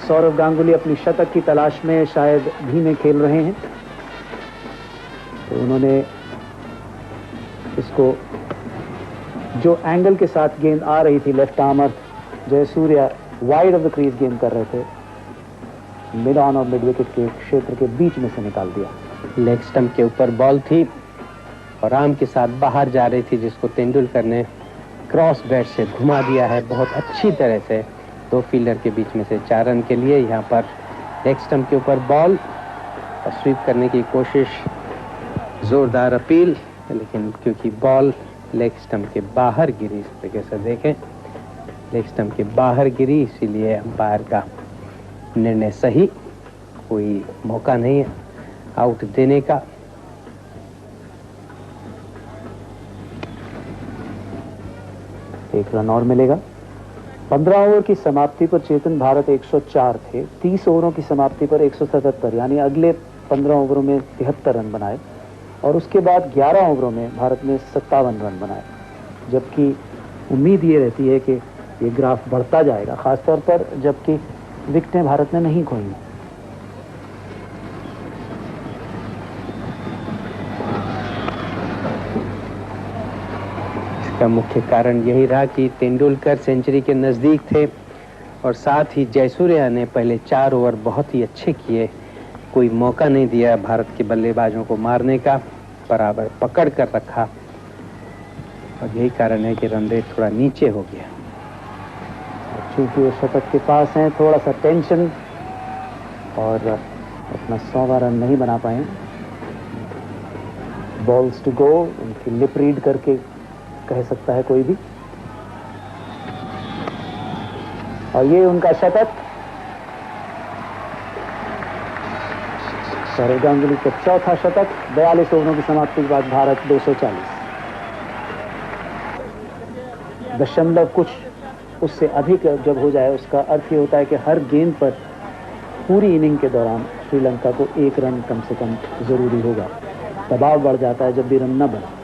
सौरव गांगुली अपनी शतक की तलाश में शायद धीमे खेल रहे हैं, तो उन्होंने इसको जो एंगल के साथ गेंद आ रही थी, left armour Jayasuriya wide of the crease गेंद कर रहे थे, मिड ऑन और मिड विकेट के क्षेत्र के बीच में से निकाल दिया। लेग स्टंप के ऊपर बॉल थी और आर्म के साथ बाहर जा रही थी, जिसको तेंदुलकर ने क्रॉस बैट से घुमा दिया है बहुत अच्छी तरह से। 2 फील्डर के बीच में से 4 रन के लिए यहाँ पर लेग स्टंप के ऊपर बॉल और स्वीप करने की कोशिश, जोरदार अपील, लेकिन क्योंकि बॉल लेग स्टंप के बाहर गिरी, इस तरीके से देखें लेग स्टंप के बाहर गिरी, इसीलिए अंपायर का निर्णय सही, कोई मौका नहीं है आउट देने का। एक रन और मिलेगा। 15 ओवर की समाप्ति पर चेतन भारत 104 थे, 30 ओवरों की समाप्ति पर 177, यानी अगले 15 ओवरों में 73 रन बनाए, और उसके बाद 11 ओवरों में भारत ने 57 रन बनाए। जबकि उम्मीद ये रहती है कि ये ग्राफ बढ़ता जाएगा, खासतौर पर जबकि विकेटें भारत ने नहीं खोई। इसका मुख्य कारण यही रहा कि तेंदुलकर सेंचुरी के नजदीक थे और साथ ही जयसूर्या ने पहले 4 ओवर बहुत ही अच्छे किए, कोई मौका नहीं दिया भारत के बल्लेबाजों को मारने का, बराबर पकड़ कर रखा, और यही कारण है कि रन रेट थोड़ा नीचे हो गया। चूंकि वो शतक के पास हैं, थोड़ा सा टेंशन और अपना 100वां रन नहीं बना पाए। बॉल्स टू गो, उनकी लिप रीड करके कह सकता है कोई भी, और ये उनका शतक। सौरव गांगुली का 4था शतक। 42 ओवरों की समाप्ति के बाद भारत 240 दशमलव कुछ उससे अधिक जब हो जाए, उसका अर्थ ये होता है कि हर गेंद पर पूरी इनिंग के दौरान श्रीलंका को 1 रन कम से कम जरूरी होगा। दबाव बढ़ जाता है जब भी रन न बने,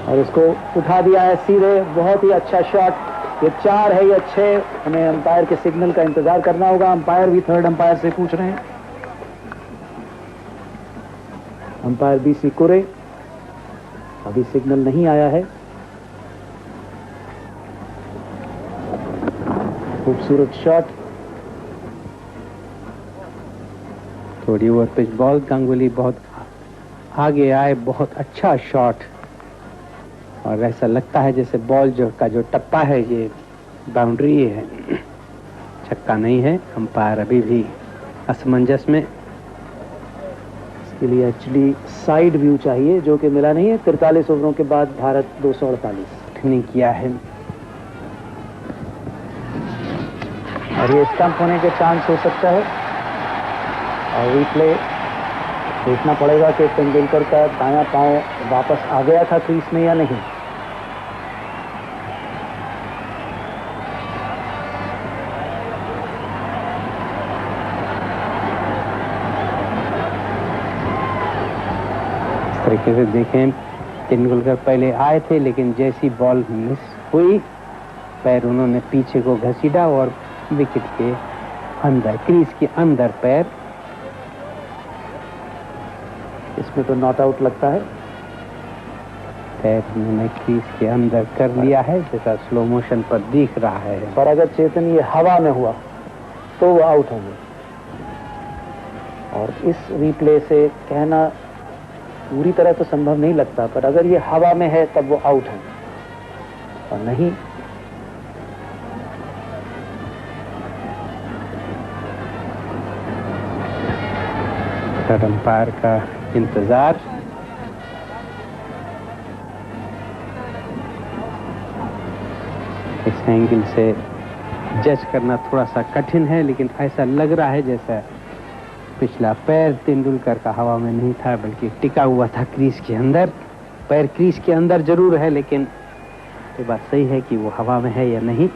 और इसको उठा दिया है सीधे। बहुत ही अच्छा शॉट ये 4 है या 6, हमें अंपायर के सिग्नल का इंतजार करना होगा। अंपायर भी थर्ड अंपायर से पूछ रहे हैं। अंपायर BC कुरे, अभी सिग्नल नहीं आया है। खूबसूरत शॉट, थोड़ी ओवर पिच बॉल, गांगुली बहुत आगे आए, बहुत अच्छा शॉट, और ऐसा लगता है जैसे बॉल जो टप्पा है ये बाउंड्री है, छक्का नहीं है। अंपायर अभी भी असमंजस में। इसके लिए एक्चुअली साइड व्यू चाहिए, जो कि मिला नहीं है। 43 ओवरों के बाद भारत 248 नहीं किया है, और ये स्टंप होने के चांस हो सकता है। और रिप्ले देखना पड़ेगा कि तेंदुलकर का दायां पांव वापस आ गया था क्रीज में या नहीं। इस तरीके से देखें, तेंदुलकर पहले आए थे, लेकिन जैसी बॉल मिस हुई, पैर उन्होंने पीछे को घसीटा और विकेट के अंदर, क्रीज के अंदर पैर। इसमें तो नॉट आउट लगता है। पैर उन्होंने क्रीज के अंदर कर लिया है, जैसा स्लो मोशन पर दिख रहा है। पर अगर चेतन ये हवा में हुआ तो वो आउट होंगे, और इस रिप्ले से कहना पूरी तरह तो संभव नहीं लगता, पर अगर ये हवा में है तब वो आउट है, और नहीं अंपायर का इंतजार। इस एंगल से जज करना थोड़ा सा कठिन है, लेकिन ऐसा लग रहा है जैसा पिछला पैर तेंदुलकर का हवा में नहीं था, बल्कि टिका हुआ था क्रीज के अंदर। पैर क्रीज के अंदर जरूर है, लेकिन ये बात सही है कि वो हवा में है या नहीं।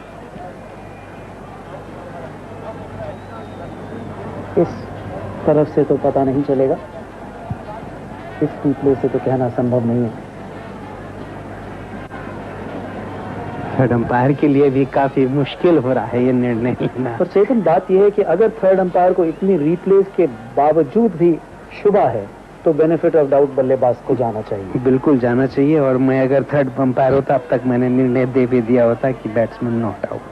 इस तरफ से तो पता नहीं चलेगा, इस रिप्ले से तो कहना संभव नहीं है। थर्ड अंपायर के लिए भी काफी मुश्किल हो रहा है ये निर्णय लेना। पर चेतन, बात यह है कि अगर थर्ड अंपायर को इतनी रिप्लेस के बावजूद भी शुबा है, तो बेनिफिट ऑफ डाउट बल्लेबाज को जाना चाहिए। बिल्कुल जाना चाहिए, और मैं अगर थर्ड अंपायर होता अब तक मैंने निर्णय दे भी दिया होता कि बैट्समैन नॉट आउट।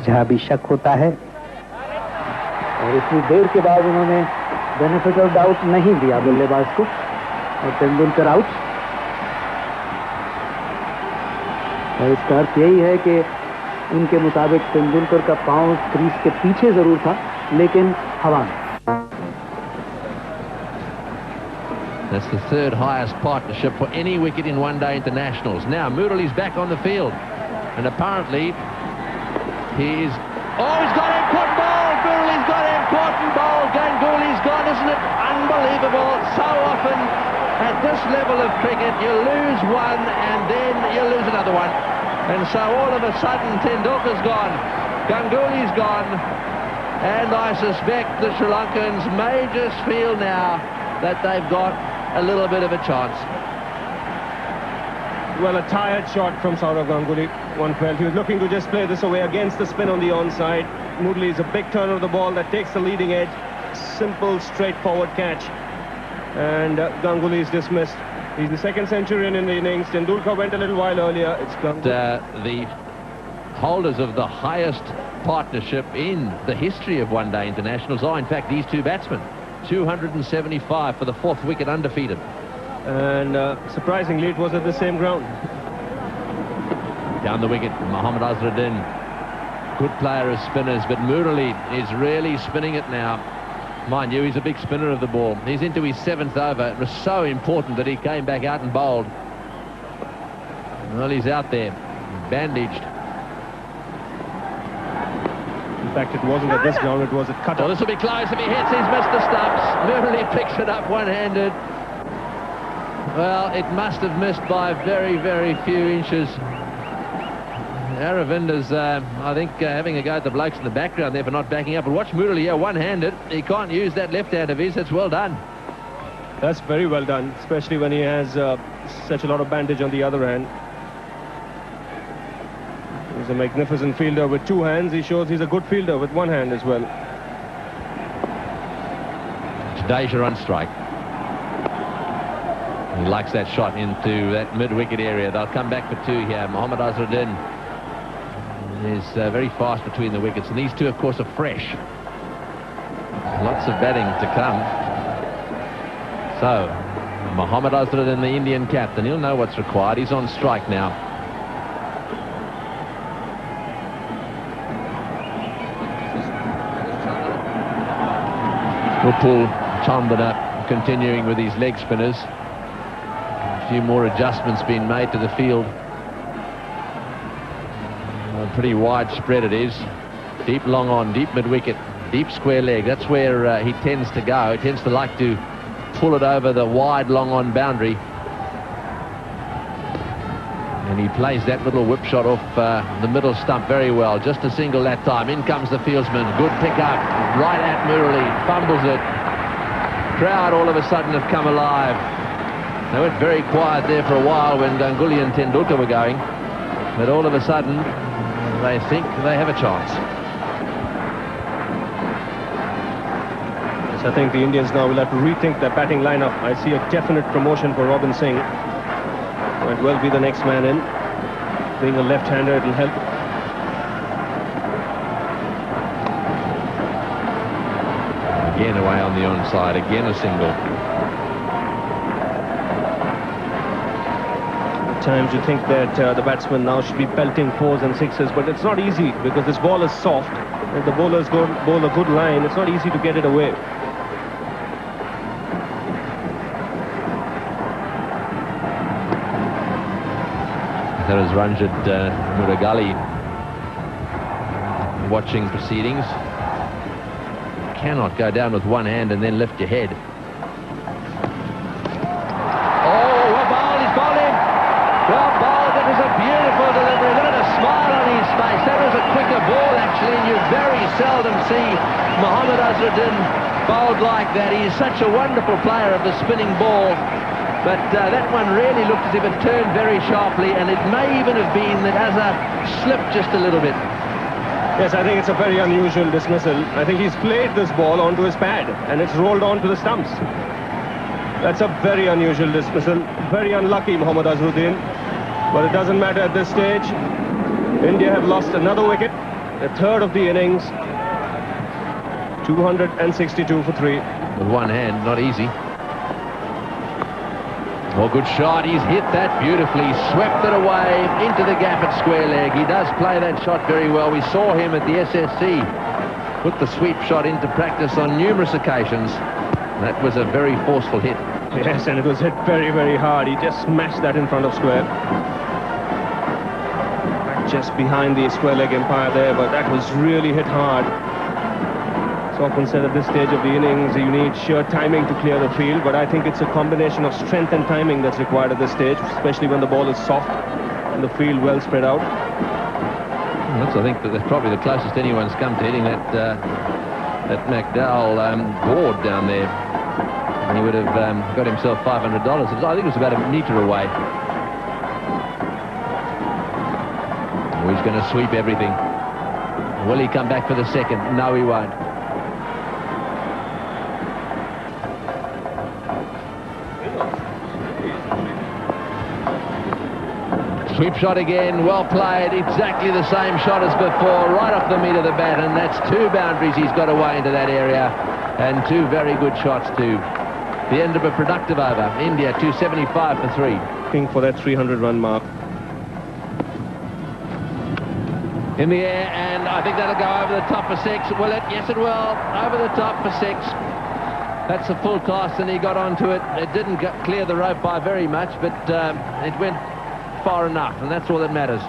जहां भी शक होता है, और इतनी देर के बाद उन्होंने बेनिफिट ऑफ डाउट नहीं दिया बल्लेबाज को, और तेंदुलकर आउट। और इसका अर्थ यही है कि उनके मुताबिक तेंदुलकर का पांव क्रीज के पीछे जरूर था, लेकिन हवा में। That's the third highest partnership for any wicket in one-day internationals. Now Murali's back on the field, and apparently he is. Oh, he's got an important ball. Murali's got an important ball. Ganguly's gone, isn't it? Unbelievable. So often at this level of cricket, you lose one and then you lose another one, and so all of a sudden Tendulkar's gone, Ganguly's gone, and I suspect the Sri Lankans may just feel now that they've got a little bit of a chance. Well, a tired shot from Sourav Ganguly. 112. He was looking to just play this away against the spin on the onside. Murali is a big turner of the ball that takes the leading edge. Simple, straightforward catch. And Ganguly is dismissed. He's the second centurion in the innings. Tendulkar went a little while earlier. It's Ganguly. The holders of the highest partnership in the history of one-day internationals are, in fact, these two batsmen. 275 for the fourth wicket, undefeated. And surprisingly, it was at the same ground. Down the wicket, Mohammad Azharuddin. Good player as spinners, but Murali is really spinning it now. Mind you, he's a big spinner of the ball. He's into his 7th over. It was so important that he came back out and bowled. Well, he's out there, bandaged. In fact, it wasn't at this ground, it was at cut. Oh, this will be close. If he hits, he's missed the stumps. Murali picks it up one-handed. Well, it must have missed by very, very few inches. Aravinda's, I think, having a go at the blokes in the background there for not backing up. But watch Murali here, one-handed. He can't use that left hand of his. That's well done. That's very well done, especially when he has such a lot of bandage on the other hand. He's a magnificent fielder with two hands. He shows he's a good fielder with one hand as well. Jadeja on strike. He likes that shot into that mid-wicket area. They'll come back for two here. Mohammad Azharuddin is very fast between the wickets, and these two, of course, are fresh. Lots of batting to come. So, Mohammad Azharuddin, the Indian captain, he'll know what's required. He's on strike now. Upul Chandana continuing with his leg spinners. A few more adjustments being made to the field. Pretty widespread it is. Deep long on, deep mid-wicket, deep square leg. That's where he tends to go. He tends to like to pull it over the wide long on boundary. And he plays that little whip shot off the middle stump very well. Just a single that time. In comes the fieldsman. Good pick up. Right at Murali. Fumbles it. Crowd all of a sudden have come alive. They went very quiet there for a while when Ganguly and Tendulkar were going. But all of a sudden, they think they have a chance. Yes, I think the Indians now will have to rethink their batting lineup. I see a definite promotion for Robin Singh. Might well be the next man in. Being a left-hander, it'll help. Again away on the onside, again a single. At times you think that the batsman now should be pelting fours and sixes, but it's not easy because this ball is soft. If the bowlers bowl a good line, it's not easy to get it away. There is Ranjit Murugali watching proceedings. Cannot go down with one hand and then lift your head. Oh, well bowled, he's bowled in. Well bowled, that was a beautiful delivery. Look at the smile on his face. That was a quicker ball actually, and you very seldom see Mohammad Azharuddin bowled like that. He is such a wonderful player of the spinning ball. But that one really looked as if it turned very sharply, and it may even have been that Azhar slipped just a little bit. Yes, I think it's a very unusual dismissal. I think he's played this ball onto his pad and it's rolled onto the stumps. That's a very unusual dismissal. Very unlucky, Mohammad Azharuddin. But it doesn't matter at this stage. India have lost another wicket, the third of the innings. 262 for 3. With one hand, not easy. Oh, good shot. He's hit that beautifully. Swept it away into the gap at square leg. He does play that shot very well. We saw him at the SSC put the sweep shot into practice on numerous occasions. That was a very forceful hit. Yes, and it was hit very, very hard. He just smashed that in front of square. Just behind the square leg umpire there, but that was really hit hard. It's often said at this stage of the innings you need sheer timing to clear the field, but I think it's a combination of strength and timing that's required at this stage, especially when the ball is soft and the field well spread out. That's, I think, that's probably the closest anyone's come to hitting that McDowell board down there. And he would have got himself $500. I think it was about a metre away. Oh, he's going to sweep everything. Will he come back for the second? No, he won't. Sweep shot again, well played, exactly the same shot as before, right off the meat of the bat, and that's 2 boundaries he's got away into that area, and 2 very good shots too. The end of a productive over. India 275 for 3. Looking for that 300-run mark. In the air, and I think that'll go over the top for 6. Will it? Yes, it will. Over the top for 6. That's a full toss, and he got onto it. It didn't clear the rope by very much, but it went far enough, and that's all that matters.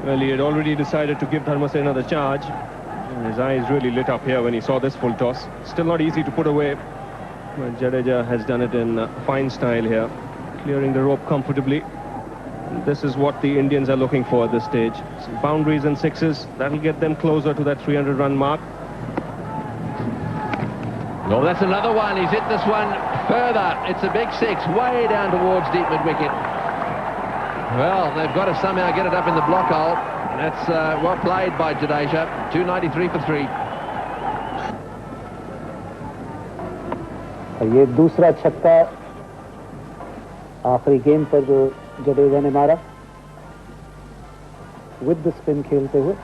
Well, he had already decided to give Dharmasena the charge. And his eyes really lit up here when he saw this full toss. Still not easy to put away. But Jadeja has done it in fine style here, clearing the rope comfortably. And this is what the Indians are looking for at this stage. Some boundaries and sixes, that'll get them closer to that 300-run mark. Oh, that's another one. He's hit this one further. It's a big 6, way down towards deep mid-wicket. Well, they've got to somehow get it up in the block hole. That's well played by Jadeja. 293 for 3. और ये दूसरा छक्का आखिरी गेंद पर जो जडेजा ने मारा विद द स्पिन खेलते हुए।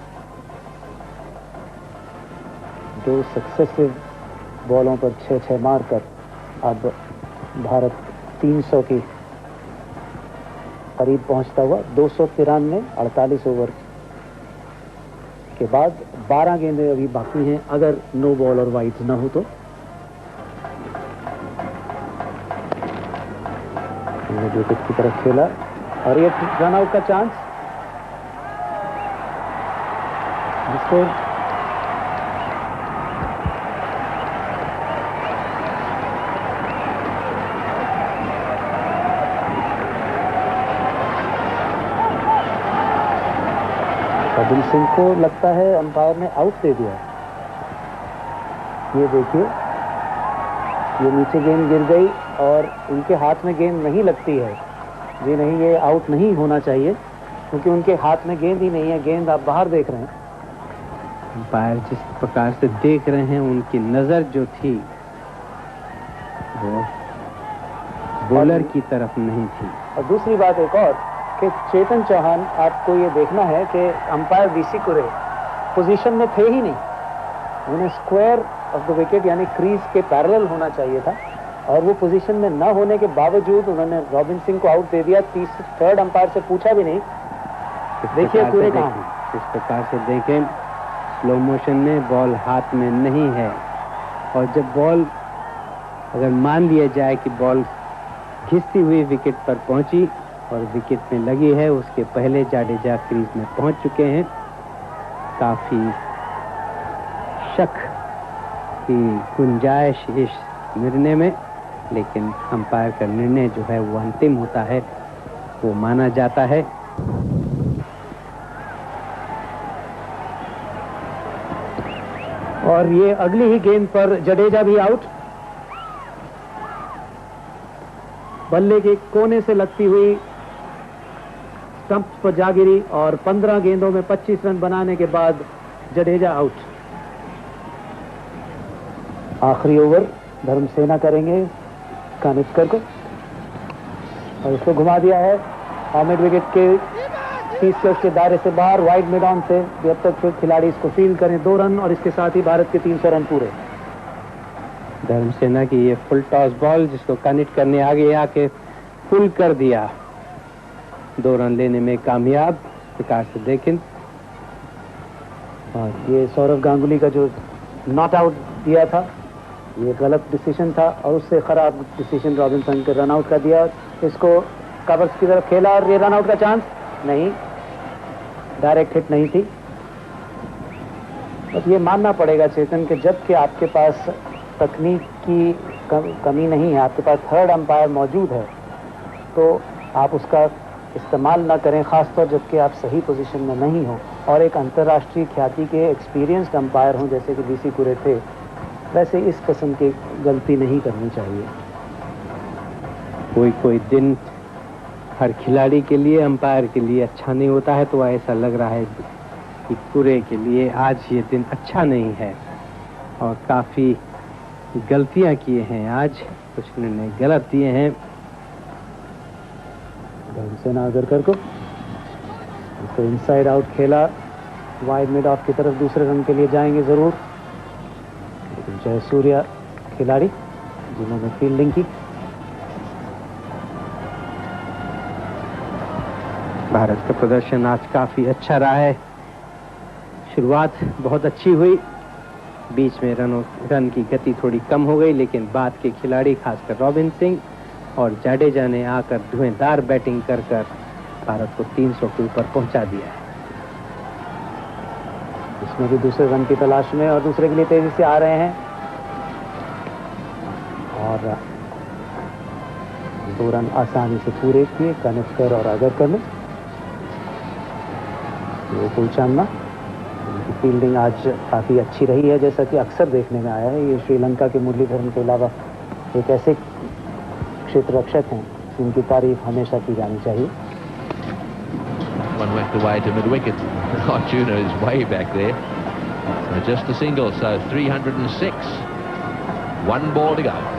2 सक्सेसिव बॉलों पर 6-6 मारकर अब भारत 300 की करीब पहुंचता हुआ। 293 48 ओवर के बाद 12 गेंदें अभी बाकी हैं अगर नो बॉल और वाइड्स ना हो तो। विकेट की तरफ खेला और ये रन आउट का चांस जिसको कपिल सिंह को लगता है अंपायर ने आउट दे दिया। ये देखिए ये नीचे गेंद गिर गई और उनके हाथ में गेंद नहीं लगती है। जी नहीं, ये आउट नहीं होना चाहिए क्योंकि उनके हाथ में गेंद ही नहीं है। गेंद आप बाहर देख रहे हैं। अंपायर जिस प्रकार से देख रहे हैं उनकी नजर जो थी वो बॉलर की तरफ नहीं थी। और दूसरी बात एक और कि चेतन चौहान, आपको ये देखना है कि अंपायर वीसी कुरे पोजीशन में थे ही नहीं। उन्हें स्क्वायर ऑफ द विकेट यानी क्रीज के पैरेलल होना चाहिए था और वो पोजीशन में न होने के बावजूद उन्होंने रॉबिन सिंह को आउट दे दिया। थर्ड अंपायर से पूछा भी नहीं। देखिए पूरे कहां हैं। इस प्रकार से देखें स्लो मोशन में बॉल हाथ में नहीं है और जब बॉल अगर मान लिया जाए कि बॉल घिसती हुई विकेट पर पहुंची और विकेट में लगी है, उसके पहले जाडेजा क्रीज में पहुंच चुके हैं। काफी शक की गुंजाइश इस निर्णय में, लेकिन अंपायर का निर्णय जो है वो अंतिम होता है, वो माना जाता है। और ये अगली ही गेंद पर जडेजा भी आउट। बल्ले के कोने से लगती हुई स्टंप पर जा गिरी और 15 गेंदों में 25 रन बनाने के बाद जडेजा आउट। आखिरी ओवर धर्मसेना करेंगे कानिटकर को और उसको घुमा दिया है। मिड विकेट के 30 गज के दायरे से बाहर वाइड मिड ऑन से जब तक फिर खिलाड़ी इसको फील्ड करें 2 रन और इसके साथ ही भारत के 300 रन पूरे। धर्मसेना की ये फुल टॉस बॉल जिसको कनेक्ट करने आगे आके फुल कर दिया, 2 रन लेने में कामयाब। प्रकार से देखें और ये सौरव गांगुली का जो नॉट आउट दिया था ये गलत डिसीजन था और उससे खराब डिसीजन रॉबिनसन के रन आउट का दिया। इसको कवर्स की तरफ खेला और ये रन आउट का चांस नहीं, डायरेक्ट हिट नहीं थी। बस ये मानना पड़ेगा चेतन कि जबकि आपके पास तकनीक की कमी नहीं है, आपके पास थर्ड अंपायर मौजूद है, तो आप उसका इस्तेमाल ना करें, खासतौर जबकि आप सही पोजीशन में नहीं हो और एक अंतर्राष्ट्रीय ख्याति के एक्सपीरियंस्ड अंपायर हों जैसे कि वीसी कुरे थे। वैसे इस किस्म की गलती नहीं करनी चाहिए। कोई दिन हर खिलाड़ी के लिए, अंपायर के लिए अच्छा नहीं होता है, तो ऐसा लग रहा है कि कुरे के लिए आज ये दिन अच्छा नहीं है और काफ़ी गलतियां किए हैं आज, कुछ निर्णय गलत दिए हैं। धर्मसेना अगरकर को तो इनसाइड आउट खेला, वाइड मिड ऑफ की तरफ दूसरे रन के लिए जाएंगे जरूर, लेकिन जयसूर्या खिलाड़ी जिन्होंने फील्डिंग की। भारत का प्रदर्शन आज काफी अच्छा रहा है। शुरुआत बहुत अच्छी हुई, बीच में रन की गति थोड़ी कम हो गई, लेकिन बाद के खिलाड़ी खासकर रॉबिन सिंह और जाडेजा ने आकर धुएंधार बैटिंग कर भारत को 300 के ऊपर पहुंचा दिया है। इसमें भी दूसरे रन की तलाश में और दूसरे के लिए तेजी से आ रहे हैं और 2 रन आसानी से पूरे किए कानिटकर और अगरकर ने। कुलचांदना उनकी फील्डिंग आज काफ़ी अच्छी रही है, जैसा कि अक्सर देखने में आया है। ये श्रीलंका के मुरलीधरन के अलावा एक ऐसे क्षेत्र रक्षक हैं जिनकी तारीफ हमेशा की जानी चाहिए। one whacked away to mid-wicket. Arjuna is way back there. So just a single, so 306. One ball to go.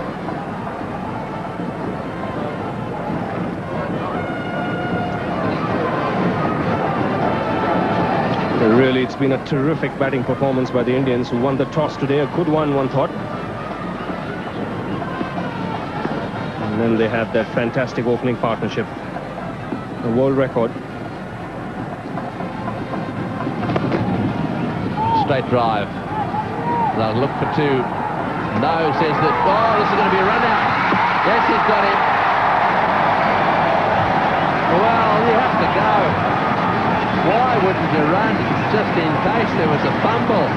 Really, it's been a terrific batting performance by the Indians, who won the toss today. A good one thought. And then they had that fantastic opening partnership. A world record. Straight drive. They'll look for two. No, says that. Oh, this is going to be a run out. Yes, he's got him. Well, you have to go. Why wouldn't you run just in case there was a fumble?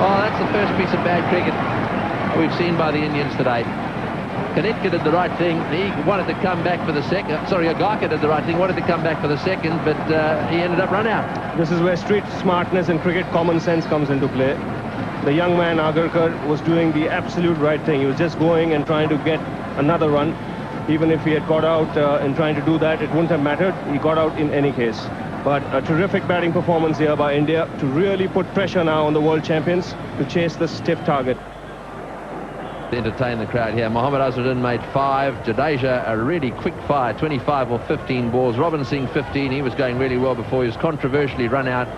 Oh, that's the first piece of bad cricket we've seen by the Indians today. Kanetka did the right thing. He wanted to come back for the second. Sorry, Agarkar did the right thing. Wanted to come back for the second, but he ended up run out. This is where street smartness and cricket common sense comes into play. The young man Agarkar was doing the absolute right thing. He was just going and trying to get another run. Even if he had got out in trying to do that, it wouldn't have mattered. He got out in any case. But a terrific batting performance here by India to really put pressure now on the world champions to chase the stiff target. Entertain the crowd here. Mohammad Azharuddin made 5. Jadeja a really quick fire, 25 or 15 balls. Robin Singh 15. He was going really well before he was controversially run out,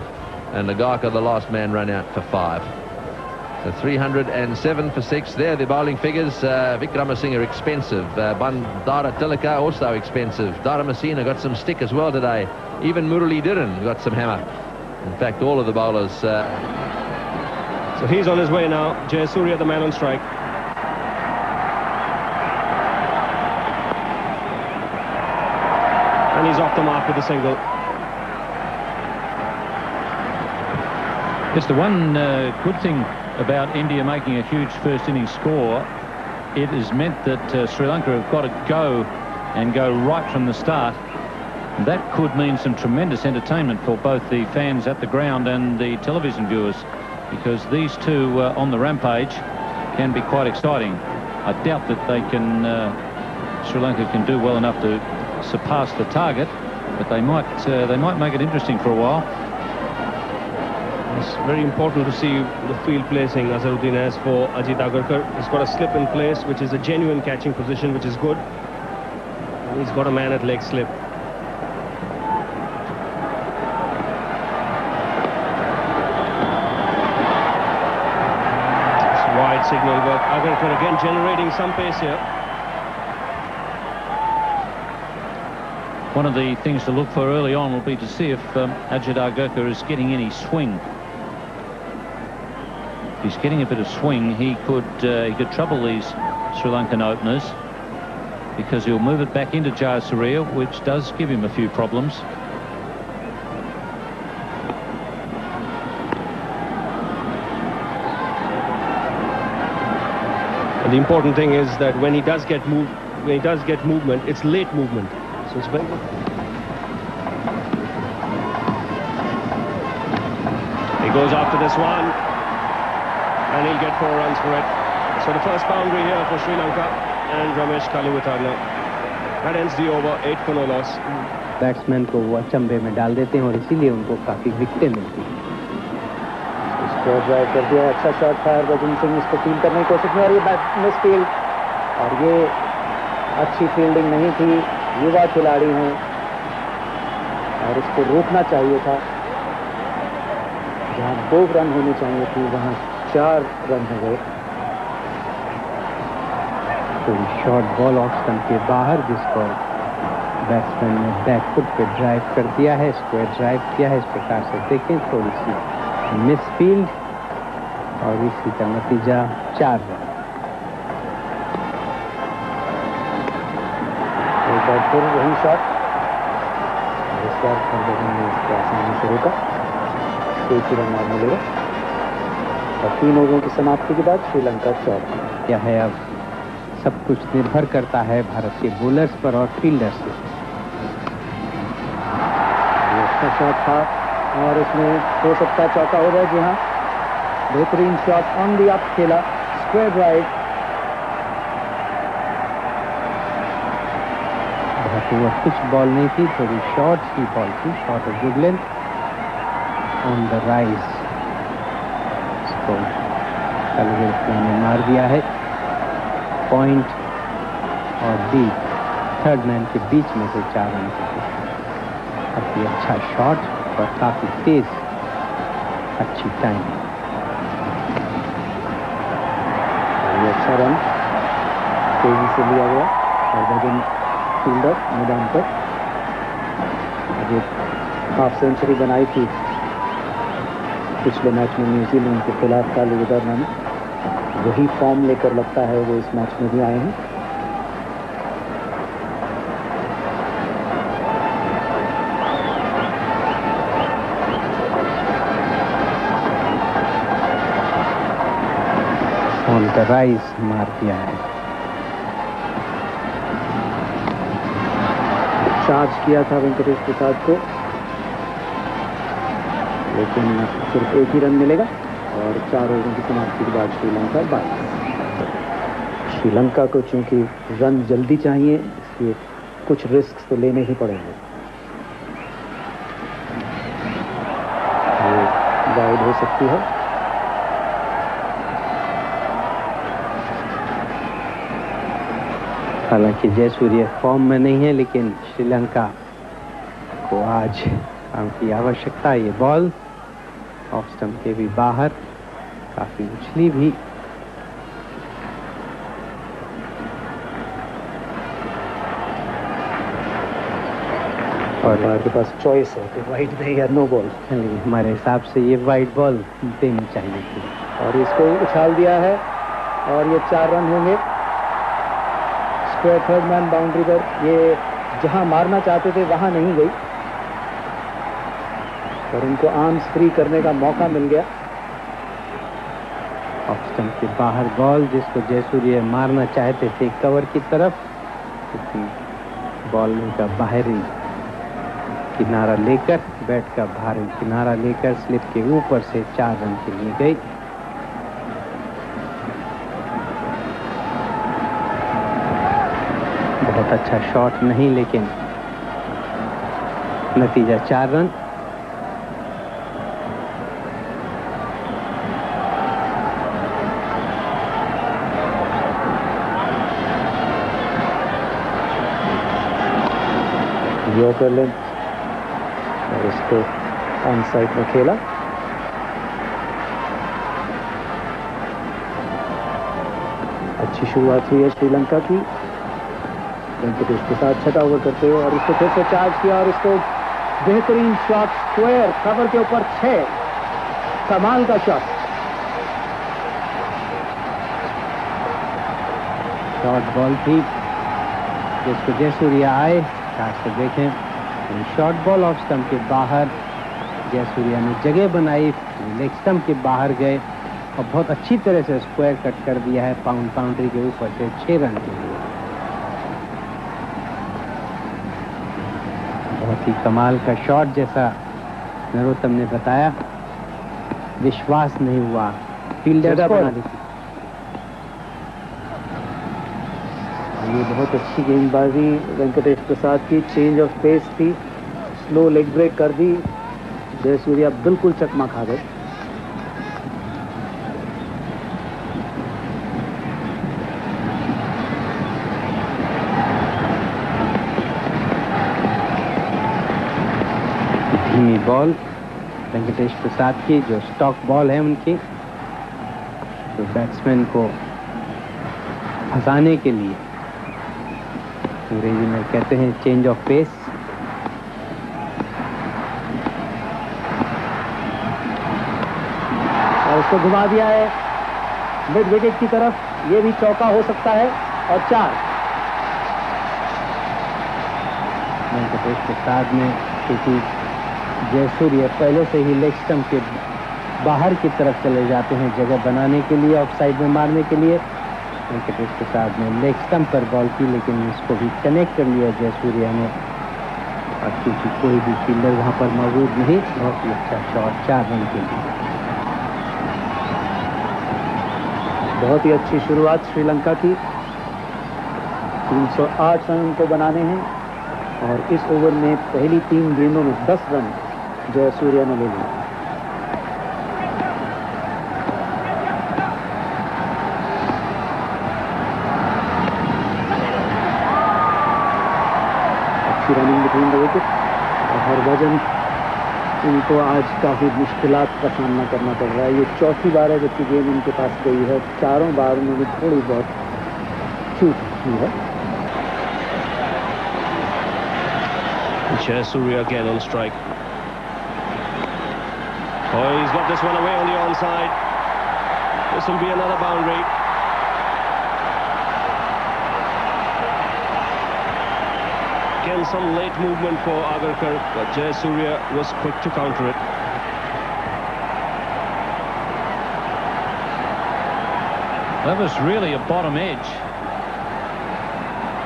and Agarkar, the last man, run out for 5. So 307 for 6. There the bowling figures. Vikramasinghe expensive. Bandara Tilaka also expensive. Dharamasina got some stick as well today. Even Murali Dhiran got some hammer. In fact, all of the bowlers. So he's on his way now. Jayasuriya, the man on strike. And he's off the mark with a single. Just the one good thing about India making a huge first innings score, it has meant that Sri Lanka have got to go and go right from the start. That could mean some tremendous entertainment for both the fans at the ground and the television viewers, because these two on the rampage can be quite exciting. I doubt that they can, Sri Lanka can do well enough to surpass the target, but they might make it interesting for a while. It's very important to see the field placing Azharuddin has for Ajit Agarkar. He's got a slip in place, which is a genuine catching position, which is good. And he's got a man at leg slip. It's wide signal work. Agarkar again generating some pace here. One of the things to look for early on will be to see if Ajit Agarkar is getting any swing. If he's getting a bit of swing, he could trouble these Sri Lankan openers, because he'll move it back into Jayasuriya, which does give him a few problems. And the important thing is that when he does get movement, it's late movement. So it's very good. He goes after this one, and he'll get 4 runs for it. So the first boundary here for Sri Lanka, and Ramesh Kalivitharna. That ends the over, 8 for no loss. Batsman को वो अचंभे में डाल देते हैं और इसीलिए उनको काफी विकेटें मिलती हैं। स्क्वायर ड्राइव कर दिया, अच्छा शॉट था। हरभजन सिंह इसको फील्ड करने की कोशिश में, और ये मिस फील्ड, और ये अच्छी फील्डिंग नहीं थी। युवा खिलाड़ी हैं और इसको रोकना चाहिए था। जहां 2 रन होने चाहिए थी, वहां 4 रन हो गए। कोई शॉर्ट बॉल ऑफ स्टंप के बाहर, जिसको बैट्समैन ने बैकफुट पे ड्राइव कर दिया है, स्क्वायर ड्राइव किया है। इस प्रकार से देखें, थोड़ी सी मिस फील्ड और इसी का नतीजा 4 रन। एक बार फिर वही शॉट, इस बार हरभजन ने इसको आसानी से रोका। 1 ही रन और मिलेगा, और 3 ओवरों की समाप्ति के बाद श्रीलंका 4। क्या है, अब सब कुछ निर्भर करता है भारत के बॉलर्स पर और फील्डर्स पर। अच्छा शॉट था, और इसमें हो सकता चौका हो जाए। जी हाँ, बेहतरीन शॉट ऑन दी अप खेला, स्क्वायर ड्राइव। बहुत ओवर कुछ बॉल नहीं थी, थोड़ी शॉर्ट सी बॉल थी, short of good length on the rise. इसको ने मार दिया है पॉइंट और बी थर्ड मैन के बीच में से 4 रन की। काफी अच्छा शॉट और काफी तेज अच्छी टाइमिंग। ये अच्छा रन तेजी से लिया गया हरभजन फील्डर मैदान पर। अभी हाफ सेंचुरी बनाई थी पिछले मैच में न्यूजीलैंड के खिलाफ काली विदर्भा ने, वही फॉर्म लेकर लगता है वो इस मैच में भी आए हैं। ऑन द राइज मार दिया है। चार्ज किया था वेंकटेश प्रसाद को, लेकिन सिर्फ एक ही रन मिलेगा और 4 ओवरों की समाप्ति के बाद श्रीलंका 22। श्रीलंका को चूंकि रन जल्दी चाहिए, इसलिए कुछ रिस्क तो लेने ही पड़ेंगे। ये वाइड हो सकती है। हालांकि जयसूर्य फॉर्म में नहीं है, लेकिन श्रीलंका को आज काम की आवश्यकता। ये बॉल ऑफ स्टंप के भी बाहर, काफी उछली भी। और बाहर के पास चॉइस है कि वाइड नहीं या नो बॉल। हमारे हिसाब से ये वाइड बॉल देनी चाहिए थी और इसको उछाल दिया है और ये 4 रन होंगे। स्क्वायर थर्ड मैन बाउंड्री पर, ये जहां मारना चाहते थे वहां नहीं गई और उनको आर्म्स फ्री करने का मौका मिल गया। ऑफ स्टंप के बाहर बॉल, जिसको जयसूर्य मारना चाहते थे कवर की तरफ, लेकिन बॉल का बाहरी किनारा लेकर, बैट का बाहरी किनारा लेकर स्लिप के ऊपर से 4 रन के लिए गई। बहुत अच्छा शॉट नहीं, लेकिन नतीजा 4 रन। यॉर्कर लेंथ और इसको ऑन साइड में खेला। अच्छी शुरुआत हुई है श्रीलंका की। वेंकटेश प्रसाद छठा ओवर करते हुए और इसको फिर से चार्ज किया और इसको बेहतरीन शॉट, स्क्वायर कवर के ऊपर 6, कमाल का शॉट। शॉर्ट बॉल थी जिसको जयसूर्य आए, खास कर देखें शॉर्ट बॉल ऑफ स्टंप के बाहर। जयसूर्या ने जगह बनाई, लेग स्टंप के बाहर गए और बहुत अच्छी तरह से स्क्वायर कट कर दिया है बाउंड्री के ऊपर से 6 रन के लिए। बहुत ही कमाल का शॉट, जैसा नरोत्तम ने बताया, विश्वास नहीं हुआ फील्डर बनाने की। ये बहुत अच्छी गेंदबाजी वेंकटेश प्रसाद की, चेंज ऑफ पेस थी, स्लो लेग ब्रेक कर दी, जयसूर्या बिल्कुल चकमा खा गए। धीमी बॉल वेंकटेश प्रसाद की, जो स्टॉक बॉल है उनकी, तो बैट्समैन को फंसाने के लिए अंग्रेजी में कहते हैं चेंज ऑफ पेस। और उसको घुमा दिया है मिड विकेट की तरफ, ये भी चौका हो सकता है और 4। वेंकटेश प्रसाद ने, क्योंकि जयसूर्य पहले से ही लेग स्टंप के बाहर की तरफ चले जाते हैं जगह बनाने के लिए, ऑफ साइड में मारने के लिए, वेंकटेश प्रसाद ने लेग स्टंप पर बॉल की, लेकिन इसको भी कनेक्ट कर लिया जयसूर्या ने। और क्योंकि कोई भी फील्डर वहां पर मौजूद नहीं, बहुत ही अच्छा शॉट 4 रन के लिए। बहुत ही अच्छी शुरुआत श्रीलंका की। 308 रन को बनाने हैं। और इस ओवर में पहली 3 गेंदों में 10 रन जयसूर्या ने ले लिए। अच्छी रनिंग बिटवीन द विकेट और हरभजन इनको आज काफ़ी मुश्किलात का सामना करना पड़ रहा है। ये चौथी बार है जबकि गेंद इनके पास गई है, चारों बार उन्होंने थोड़ी बहुत चूक की है। Jayasuriya again on strike. Oh, he's got this one away on the onside. This will be another boundary. Again, some late movement for Agarkar, but Jayasuriya was quick to counter it. That was really a bottom edge.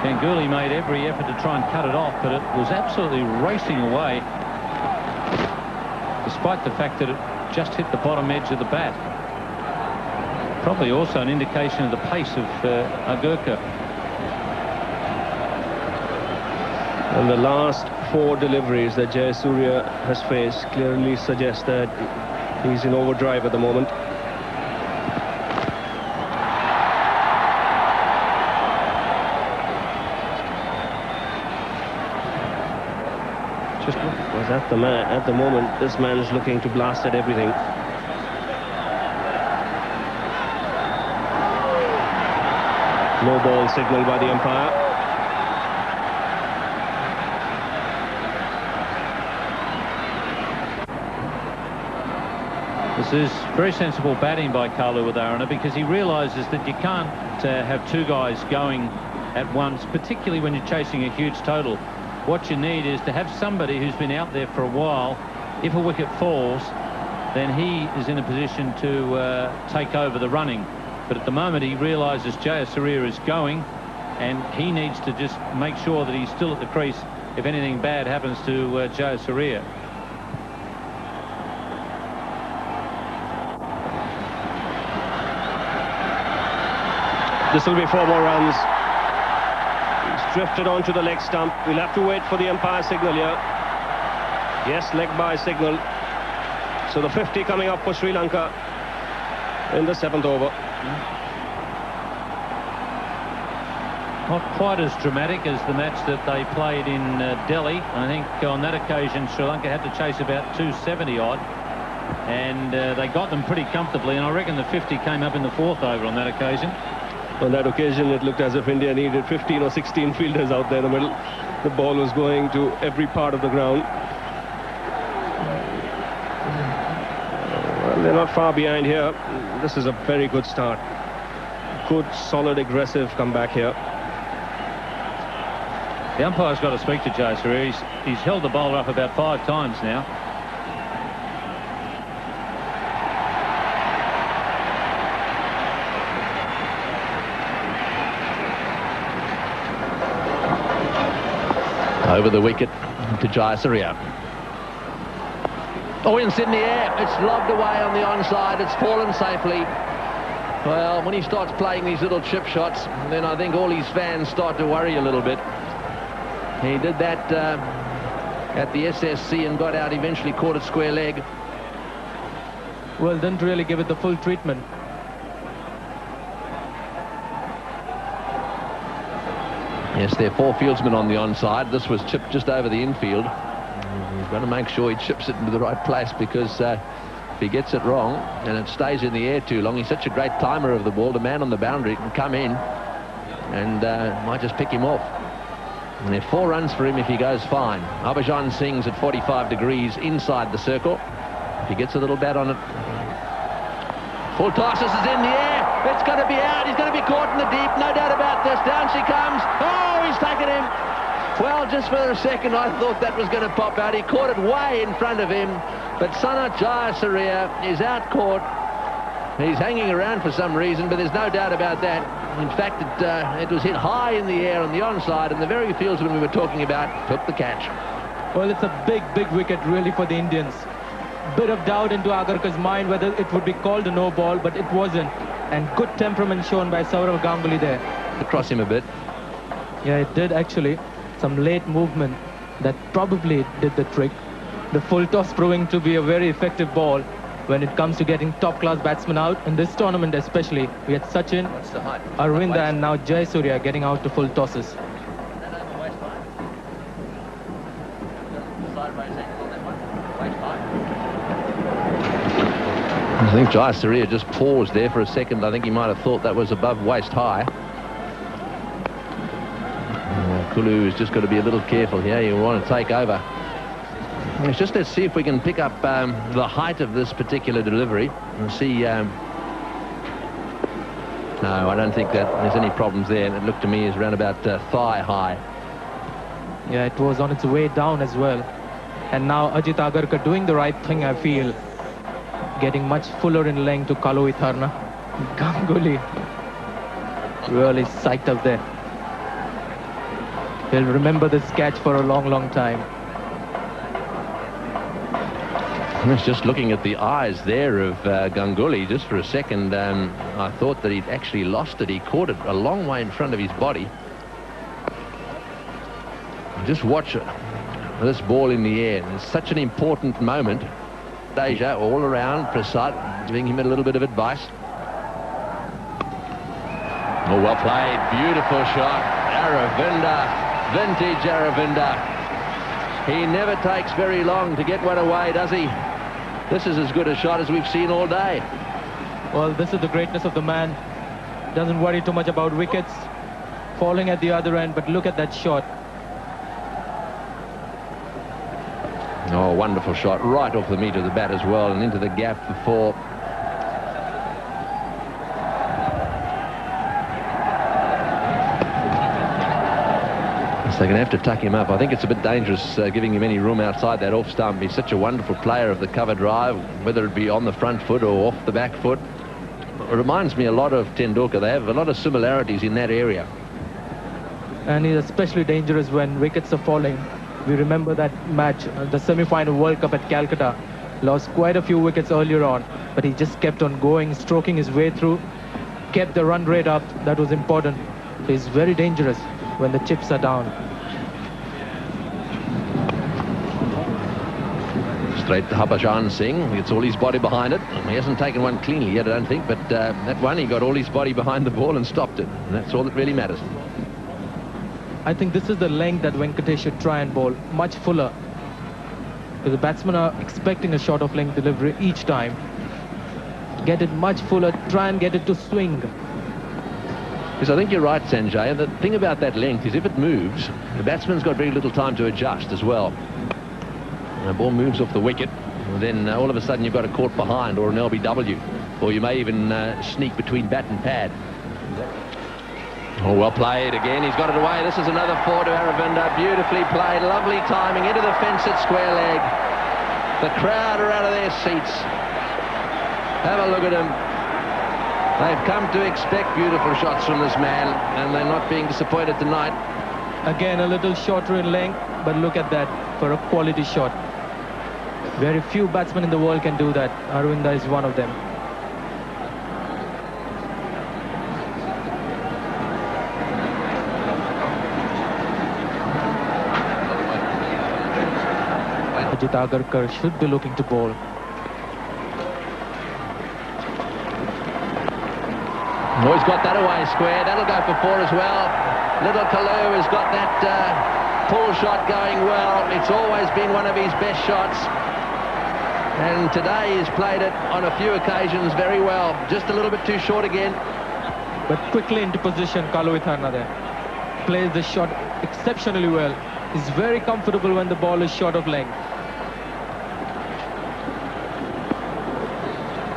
Ganguly made every effort to try and cut it off, but it was absolutely racing away, despite the fact that it just hit the bottom edge of the bat. Probably also an indication of the pace of Agarkar. And the last 4 deliveries that Jayasuriya has faced clearly suggest that he's in overdrive at the moment. Was at the moment, this man is looking to blast at everything. No ball signal by the umpire. This is very sensible batting by Kaluwitharana, because he realises that you can't have 2 guys going at once, particularly when you're chasing a huge total. What you need is to have somebody who's been out there for a while. If a wicket falls, then he is in a position to take over the running. But at the moment, he realises Jayasuriya is going, and he needs to just make sure that he's still at the crease if anything bad happens to Jayasuriya. This will be 4 more runs. Drifted onto the leg stump. We'll have to wait for the umpire signal here. Yes, leg by signal. So the 50 coming up for Sri Lanka in the 7th over. Not quite as dramatic as the match that they played in Delhi. I think on that occasion Sri Lanka had to chase about 270 odd, and they got them pretty comfortably, and I reckon the 50 came up in the 4th over on that occasion. On that occasion, it looked as if India needed 15 or 16 fielders out there in the middle. The ball was going to every part of the ground. Well, they're not far behind here. This is a very good start. Good, solid, aggressive comeback here. The umpire's got to speak to Jayasuriya. He's held the bowler up about 5 times now. Over the wicket to Jayasuriya. Oh, it's in the air. It's lobbed away on the onside. It's fallen safely. Well, when he starts playing these little chip shots, then I think all his fans start to worry a little bit. He did that at the SSC and got out, eventually caught it square leg. Well, didn't really give it the full treatment. Yes, there are 4 fieldsmen on the onside. This was chipped just over the infield. He's got to make sure he chips it into the right place, because if he gets it wrong and it stays in the air too long, he's such a great timer of the ball. The man on the boundary can come in and might just pick him off. And there are 4 runs for him if he goes fine. Harbhajan Singh's at 45 degrees inside the circle. If he gets a little bat on it. Full tosses is in the air. It's going to be out. He's going to be caught in the deep. No doubt about this. Down she comes. Oh, he's taken him. Well, just for a second, I thought that was going to pop out. He caught it way in front of him. But Sanath Jayasuriya is out caught. He's hanging around for some reason, but there's no doubt about that. In fact, it was hit high in the air on the onside, and the very fieldsman we were talking about took the catch. Well, it's a big, big wicket really for the Indians. Bit of doubt into Agarkar's mind whether it would be called a no ball, but it wasn't. And good temperament shown by Sourav Ganguly there. Across him a bit. Yeah, it did actually. some late movement that probably did the trick. The full toss proving to be a very effective ball when it comes to getting top-class batsmen out. In this tournament especially, we had Sachin, What's the height? Aravinda and now Jayasuriya getting out to full tosses. I think Jayasuriya just paused there for a second. I think he might have thought that was above waist high. Kulu has just got to be a little careful here. You want to take over. Let's see if we can pick up the height of this particular delivery and see. No, I don't think that there's any problems there. It looked to me as around about thigh high. Yeah, it was on its way down as well. And now Ajit Agarkar doing the right thing, I feel. Getting much fuller in length to Kalu Witharna. Ganguly really psyched up there. He'll remember this catch for a long, long time. I was just looking at the eyes there of Ganguly just for a second. I thought that he'd actually lost it. He caught it a long way in front of his body. Just watch this ball in the air. It's such an important moment. Deja all around, Prasad giving him a little bit of advice. Oh, well played. Beautiful shot. Aravinda. Vintage Aravinda. He never takes very long to get one away, does he? This is as good a shot as we've seen all day. Well, this is the greatness of the man. Doesn't worry too much about wickets. Falling at the other end, but look at that shot. Oh, wonderful shot. Right off the meat of the bat as well, and into the gap for four. So they're going to have to tuck him up. I think it's a bit dangerous giving him any room outside that off stump. He's such a wonderful player of the cover drive, whether it be on the front foot or off the back foot. It reminds me a lot of Tendulkar. They have a lot of similarities in that area. And he's especially dangerous when wickets are falling. We remember that match, the semi-final World Cup at Calcutta. Lost quite a few wickets earlier on, but he just kept on going, stroking his way through, kept the run rate up. That was important. He's very dangerous when the chips are down. Straight to Harbhajan Singh. He gets all his body behind it. He hasn't taken one cleanly yet, I don't think, but that one, he got all his body behind the ball and stopped it. And that's all that really matters. I think this is the length that Venkatesh should try and bowl, much fuller. Because the batsmen are expecting a short of length delivery each time. Get it much fuller, try and get it to swing. Yes, I think you're right, Sanjay. And the thing about that length is if it moves, the batsman's got very little time to adjust as well. And the ball moves off the wicket, and then all of a sudden you've got a caught behind or an LBW. Or you may even sneak between bat and pad. Oh, well played again. He's got it away. This is another four to Aravinda. Beautifully played. Lovely timing into the fence at square leg. The crowd are out of their seats. Have a look at them. They've come to expect beautiful shots from this man, and they're not being disappointed tonight. Again, a little shorter in length, but look at that for a quality shot. Very few batsmen in the world can do that. Aravinda is one of them. Ajit Agarkar should be looking to bowl. Oh, he's got that away square. That'll go for four as well. Little Kalu has got that pull shot going well. It's always been one of his best shots. And today he's played it on a few occasions very well. Just a little bit too short again. But quickly into position, Kalu Witharna there. Plays the shot exceptionally well. He's very comfortable when the ball is short of length.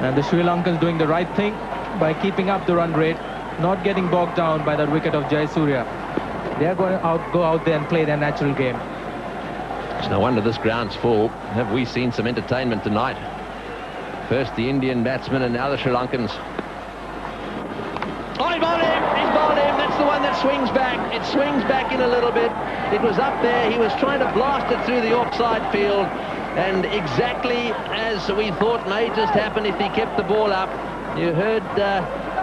And the Sri Lankans doing the right thing by keeping up the run rate, not getting bogged down by that wicket of Jayasuriya. They are going to go out there and play their natural game. It's no wonder this ground's full. Have we seen some entertainment tonight? First the Indian batsmen and now the Sri Lankans. Oh, he's bowled him! He's bowled him! That's the one that swings back. It swings back in a little bit. It was up there. He was trying to blast it through the offside field. And exactly as we thought may just happen if he kept the ball up. You heard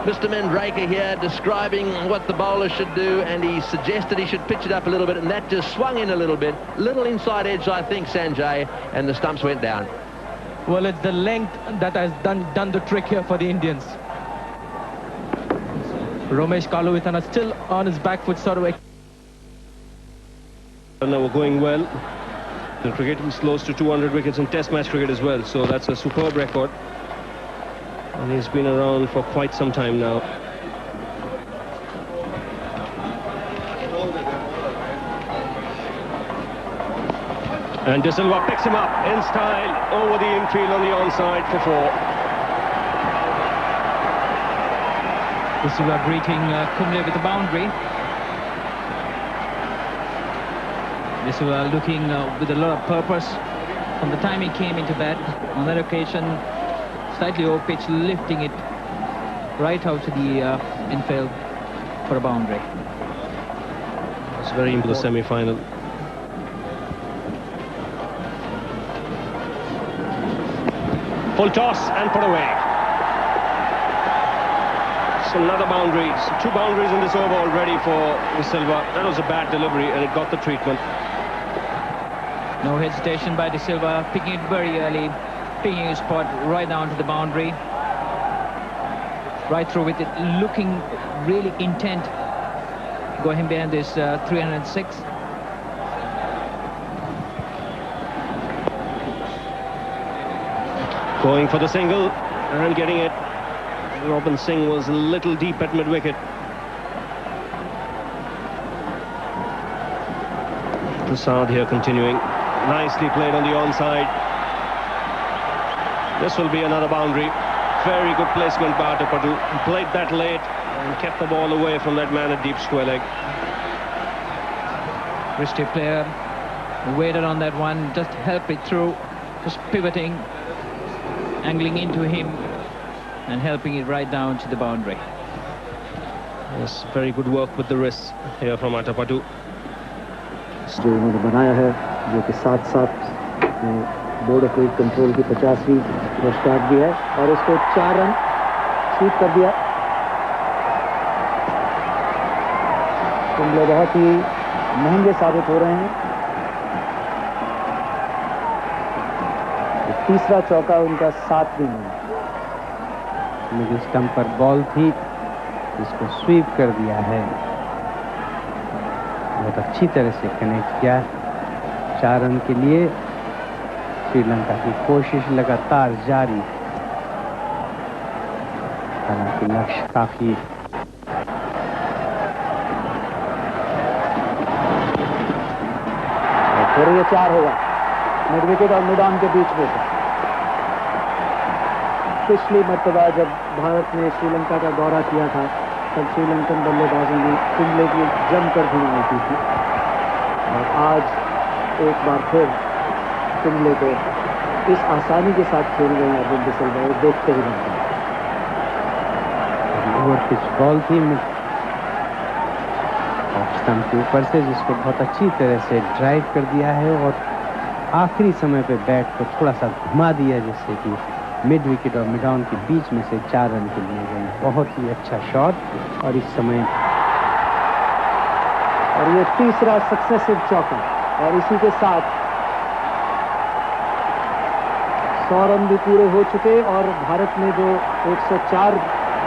Mr. Mandrake here describing what the bowler should do, and he suggested he should pitch it up a little bit, and that just swung in a little bit. Little inside edge, I think, Sanjay, and the stumps went down. Well, it's the length that has done the trick here for the Indians. Romesh Kaluwithana still on his back foot, sort of. And now we're going well. The cricket is close to 200 wickets in Test match cricket as well, so that's a superb record. And he's been around for quite some time now. And De Silva picks him up in style over the infield on the onside for 4. De Silva greeting Kumble with a boundary. De Silva looking with a lot of purpose from the time he came into bat. On that occasion, slightly over pitch, lifting it right out to the infield for a boundary. It's very into the semi-final. Full toss and put away. So another boundary. So 2 boundaries in this over already for De Silva. That was a bad delivery and it got the treatment. No hesitation by De Silva, picking it very early, picking his spot right down to the boundary. Right through with it, looking really intent. Got him behind this 306. Going for the single and getting it. Robin Singh was a little deep at mid-wicket. Prasad here continuing. Nicely played on the onside. This will be another boundary. Very good placement by Atapattu. Played that late and kept the ball away from that man at deep square leg. Risky player, waited on that one, just help it through, just pivoting, angling into him and helping it right down to the boundary. Yes, very good work with the wrists here from Atapattu. जो उन्होंने बनाया है, जो कि साथ-साथ board of cricket control की 50वीं वर्षगांठ भी है, और इसको 4 रन स्वीप कर दिया। कुंबले बहुत ही महंगे साबित हो रहे हैं। तीसरा चौका उनका 7वीं में। मिडिल स्टंप पर बॉल थी, इसको स्वीप कर दिया है। बहुत अच्छी तरह से कनेक्ट किया। 4 रन के लिए श्रीलंका की कोशिश लगातार जारी। हालांकि लक्ष्य काफी और ये 4 होगा मिड विकेट और मिड ऑन के बीच में। पिछली मर्तबा जब भारत ने श्रीलंका का दौरा किया था, तब श्रीलंकन बल्लेबाजों ने कुंबले की जमकर धुनाई की थी, और आज एक बार फिर कुंबले को इस आसानी के साथ खेल रहे हैं अरविंद डी सिल्वा, वो देखते ही बनते हैं। ओवर पिच बॉल थी ऑफ स्टंप के ऊपर से, जिसको बहुत अच्छी तरह से ड्राइव कर दिया है और आखिरी समय पे बैट को थोड़ा सा घुमा दिया, जिससे कि मिड विकेट और मिड ऑन के बीच में से 4 रन के लिए गए। बहुत ही अच्छा शॉट, और इस समय और ये तीसरा सक्सेसिव चौका, और इसी के साथ 100 रन भी पूरे हो चुके, और भारत ने जो 104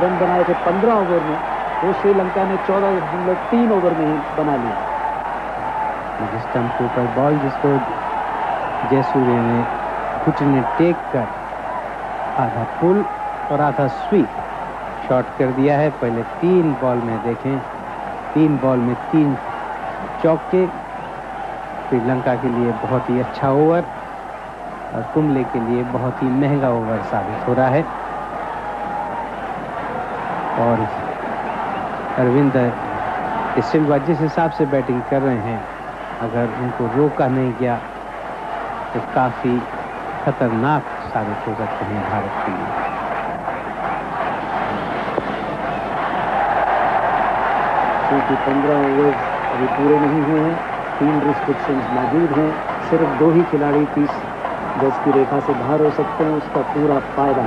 रन बनाए थे 15 ओवर में, वो श्रीलंका ने 14.3 ओवर में ही बना लिया। स्टंप के ऊपर बॉल, जिसको जयसूर्य ने घुटने टेक कर आधा पुल और आधा स्वीप शॉट कर दिया है। पहले 3 बॉल में देखें, 3 बॉल में 3 चौके। श्रीलंका के लिए बहुत ही अच्छा ओवर, और कुंबले के लिए बहुत ही महंगा ओवर साबित हो रहा है। और अरविंद डी सिल्वा जिस हिसाब से बैटिंग कर रहे हैं, अगर उनको रोका नहीं गया तो काफी खतरनाक साबित हो सकते हैं भारत के लिए। क्योंकि 15 ओवर अभी पूरे नहीं हुए हैं, 3 रिस्ट्रिक्शंस मौजूद हैं, सिर्फ 2 ही खिलाड़ी 30 गज की रेखा से बाहर हो सकते हैं। उसका पूरा फायदा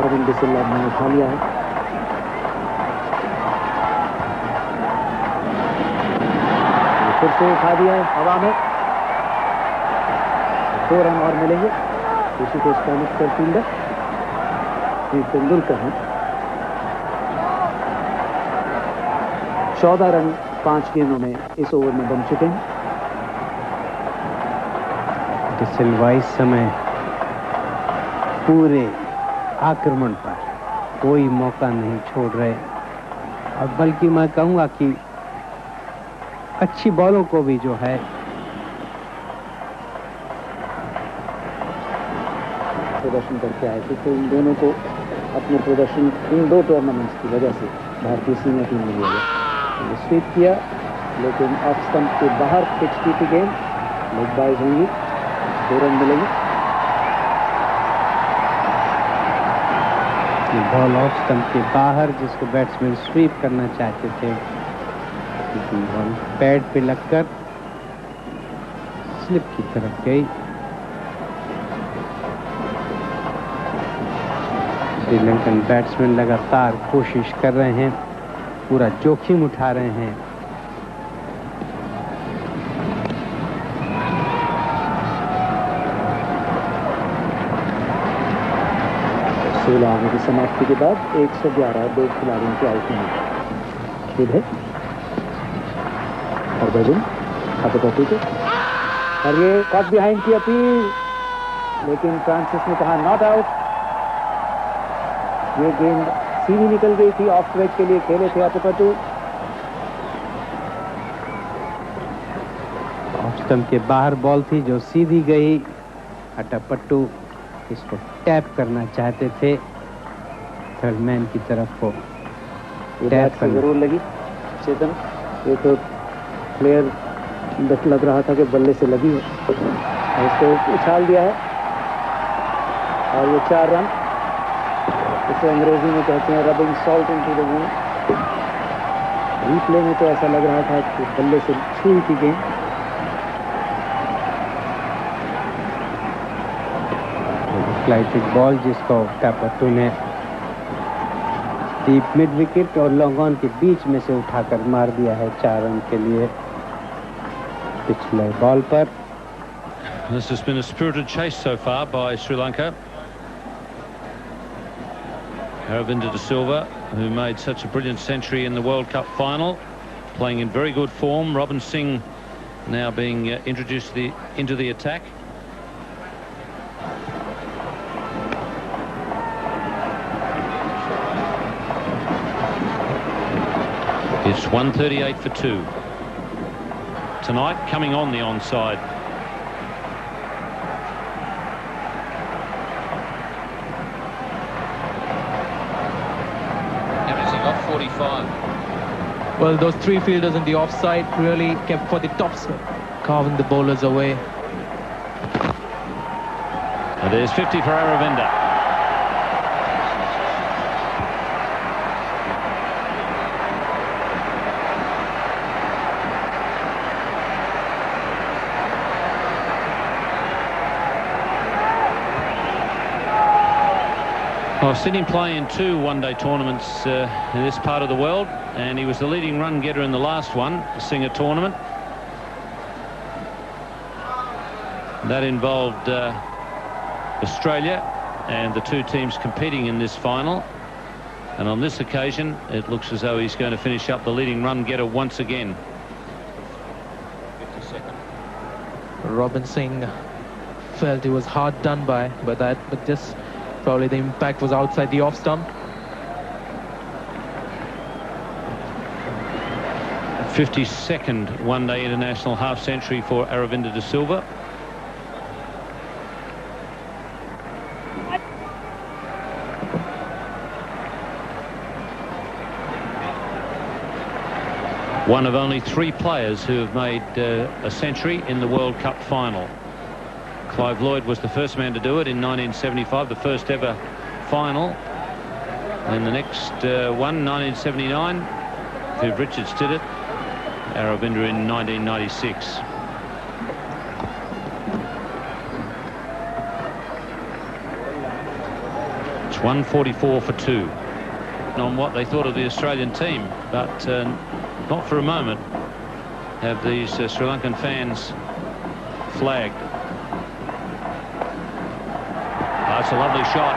अरविंद डी सिल्वा ने उठा लिया है। फिर से उठा दिया है हवा में, 2 रन और मिलेंगे। इसी को स्टैंड फील्डर तेंदुलकर हैं। 14 रन 5 गेंदों में इस ओवर में बन चुके हैं। डिसिल्वा इस समय पूरे आक्रमण पर कोई मौका नहीं छोड़ रहे, और बल्कि मैं कहूंगा कि अच्छी बॉलों को भी जो है प्रदर्शन करके आए थे, तो इन दोनों को अपने प्रदर्शन इन 2 टूर्नामेंट्स की वजह से भारतीय सीनियर टीम में लिया गया। स्वीप किया, लेकिन ऑफ स्टंप के बाहर पिच की गेंद, लेग बाइज होंगी, 2 रन मिलेंगे। बॉल ऑफ स्टंप के बाहर जिसको बैट्समैन स्वीप करना चाहते थे, बॉल पैड पे लगकर स्लिप की तरफ गई। श्रीलंकन बैट्समैन लगातार कोशिश कर रहे हैं, पूरा जोखिम उठा रहे हैं। सोलह ओवर की समाप्ति के बाद 111 2 खिलाड़ियों के आउट होने खेल है। हरभजन अटपटू को, और ये कॉट बिहाइंड की अपील, लेकिन फ्रांसिस ने कहा नॉट आउट। ये गेंद सीधी निकल गई थी, ऑफ स्ट्राइक के लिए खेले थे अटपटू। ऑफ स्टंप के बाहर बॉल थी जो सीधी गई। अटपट्टू इसको टैप करना चाहते थे, थर्ड मैन की तरफ को टैप से जरूर लगी चेतन, ये तो प्लेयर लग रहा था कि बल्ले से लगी है, इसको उछाल दिया है, और ये 4 रन। इसे अंग्रेजी में कहते हैं rubbing salt into the wound. Replay में तो ऐसा लग रहा था कि बल्ले से छुई थी गेंद। फ्लाइटिक बॉल जिसको अटपट्टू ने डीप मिड विकेट और लॉन्ग ऑन के बीच में से उठाकर मार दिया है 4 रन के लिए पिछले बॉल पर। This has been a spirited chase so far by Sri Lanka. Aravinda De Silva, who made such a brilliant century in the World Cup final, playing in very good form. Robin Singh now being introduced into the attack. It's 138 for 2. Tonight coming on the onside. Well, those 3 fielders in the offside really kept for the tops, carving the bowlers away. And there's 50 for Aravinda. I've seen him play in 2 one-day tournaments in this part of the world, and he was the leading run getter in the last one, the Singer tournament. That involved Australia and the 2 teams competing in this final. And on this occasion, it looks as though he's going to finish up the leading run getter once again. 52nd. Robin Singh felt he was hard done by that, but just probably the impact was outside the off stump. 52nd one-day international half-century for Aravinda De Silva. One of only 3 players who have made a century in the World Cup final. Clive Lloyd was the first man to do it in 1975, the first ever final. And the next one, 1979, Viv Richards did it. Aravinda in 1996. It's 144 for 2. On what they thought of the Australian team, but not for a moment. have these Sri Lankan fans flagged. That's a lovely shot.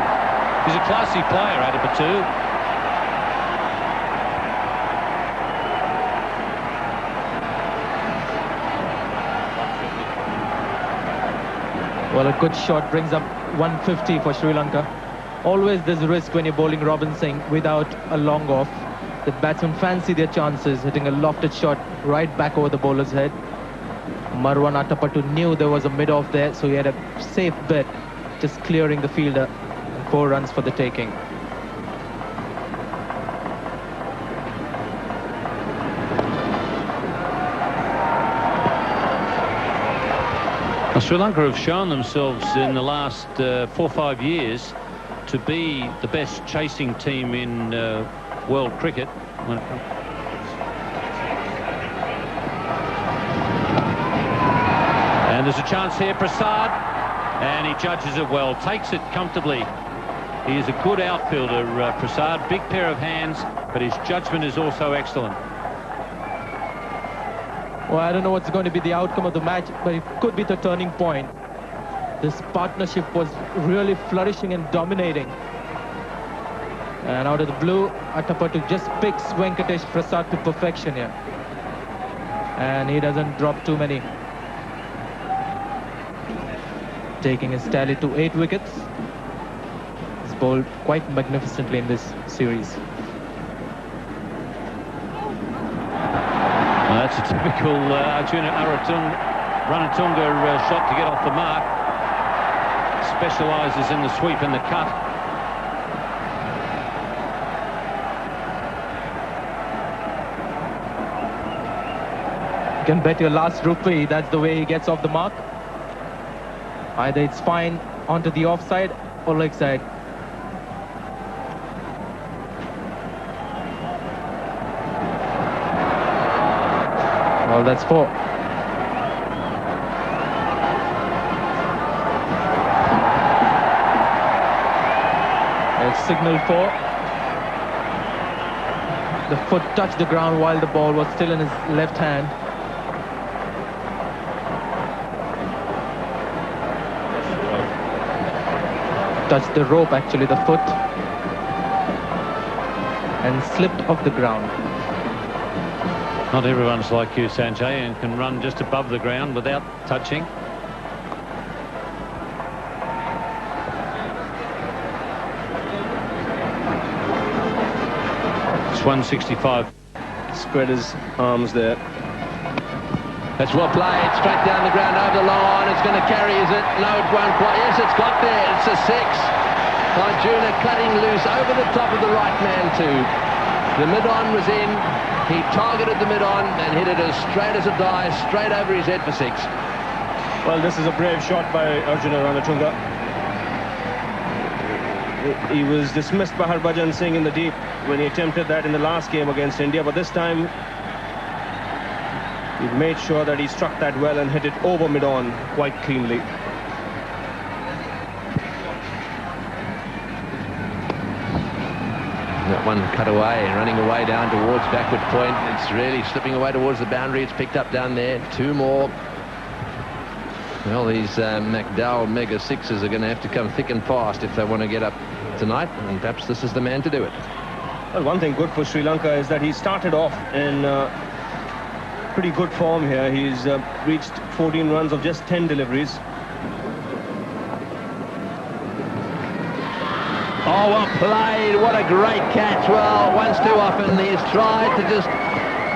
He's a classy player, Adipattu. Well, a good shot brings up 150 for Sri Lanka. Always there's a risk when you're bowling Robin Singh without a long off. The batsmen fancy their chances, hitting a lofted shot right back over the bowler's head. Marwan Atapattu knew there was a mid-off there, so he had a safe bet, just clearing the fielder. And 4 runs for the taking. Well, Sri Lanka have shown themselves in the last 4 or 5 years to be the best chasing team in world cricket. And there's a chance here, Prasad, and he judges it well, takes it comfortably. He is a good outfielder, Prasad, big pair of hands, but his judgment is also excellent. Well, I don't know what's going to be the outcome of the match, but it could be the turning point. This partnership was really flourishing and dominating. And out of the blue, Atapattu just picks Venkatesh Prasad to perfection here. And he doesn't drop too many. Taking his tally to 8 wickets. He's bowled quite magnificently in this series. That's a typical Arjuna Ranatunga shot to get off the mark. Specialises in the sweep and the cut. You can bet your last rupee that's the way he gets off the mark. Either it's fine onto the offside or leg side. Well, that's 4. It's signal 4. The foot touched the ground while the ball was still in his left hand. Touched the rope, actually, the foot, and slipped off the ground. Not everyone's like you, Sanjay, and can run just above the ground without touching. It's 165. Spread his arms there. That's well played, straight down the ground over the line. It's going to carry, is it? No, it won't quite. Yes, it's got there. It's a 6. Arjuna cutting loose over the top of the right man too. The mid-on was in. He targeted the mid-on and hit it as straight as a die, straight over his head for 6. Well, this is a brave shot by Arjuna Ranatunga. He was dismissed by Harbhajan Singh in the deep when he attempted that in the last game against India, but this time he made sure that he struck that well and hit it over mid-on quite cleanly. That one cut away, running away down towards backward point. It's really slipping away towards the boundary. It's picked up down there. 2 more. Well, these McDowell Mega 6s are going to have to come thick and fast if they want to get up tonight, and perhaps this is the man to do it. Well, one thing good for Sri Lanka is that he started off in pretty good form here. He's reached 14 runs of just 10 deliveries. Oh, well played. What a great catch. Well, once too often he's tried to just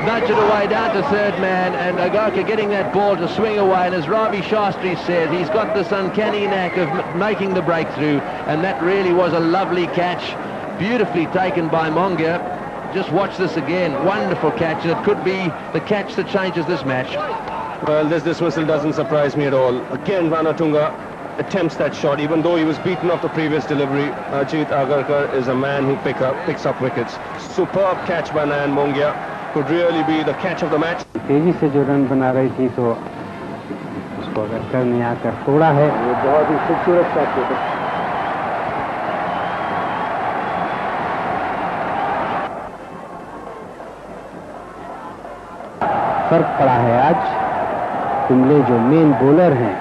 nudge it away down to third man, and Agarkar getting that ball to swing away. And as Ravi Shastri said, he's got this uncanny knack of making the breakthrough, and that really was a lovely catch. Beautifully taken by Mongia. Just watch this again. Wonderful catch, and it could be the catch that changes this match. Well, this dismissal doesn't surprise me at all. Again, Ranatunga attempts that shot, even though he was beaten off the previous delivery. Ajit Agarkar is a man who picks up wickets. Superb catch by Nayan Mongia. Could really be the catch of the match. तेजी से जो run बना रही थी, तो उसको अगरकर ने आकर तोड़ा है। ये बहुत ही खूबसूरत शॉट थे। फर्क पड़ा है आज। कुंबले जो मेन बॉलर हैं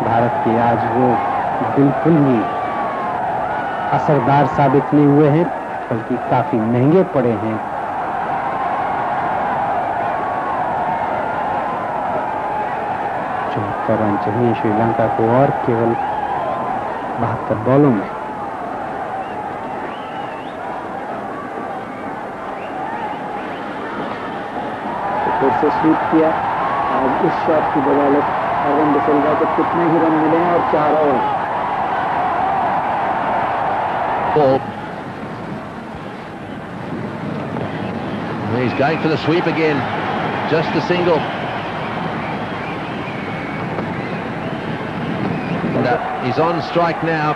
भारत के, आज वो बिल्कुल ही असरदार साबित नहीं हुए हैं, बल्कि काफी महंगे पड़े हैं। जो रन चाहिए श्रीलंका को और केवल 72 बॉलों में। फिर से स्वीप किया। आज इस शॉट की बदौलत अरविंद डिसिल्वा को कितने ही रन मिले और 4 और। Ball. He's going for the sweep again. Just a single. And, he's on strike now.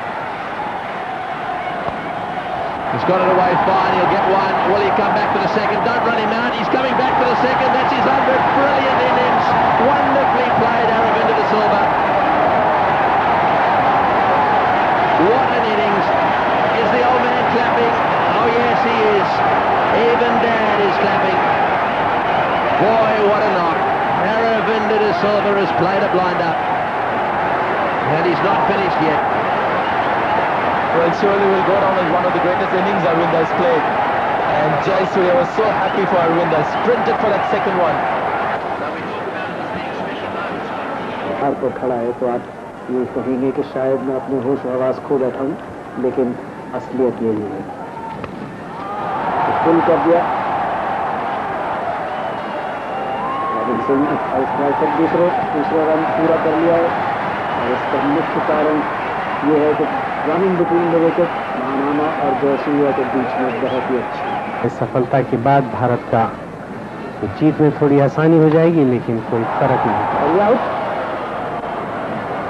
He's got it away fine. He'll get one. Will he come back for the second? Don't run him out. He's coming back for the second. That's his 100th. Brilliant innings. Wonderfully played, Aravinda de Silva. What an innings. Is the old man clapping? Oh yes, he is. Even Dad is clapping. Boy, what a knock. Aravinda de Silva has played a blinder. And he's not finished yet. Well, surely will go down as one of the greatest innings Aravinda has played. And Jai Surya was so happy for Aravinda. Sprinted for that second one. बाहर पर खड़ा है तो आप ये कहेंगे कि शायद मैं अपने होश हवास खो बैठा हूँ, लेकिन असलियत यही है। फुल कर दिया रॉबिनसन, दूसरा रन पूरा कर लिया है। और इसका मुख्य कारण ये है कि running between the wicket Mahanama और जयसूर्या के बीच में बहुत ही अच्छी। इस सफलता के बाद भारत का जीत में थोड़ी आसानी हो जाएगी, लेकिन कोई फर्क नहीं। और ये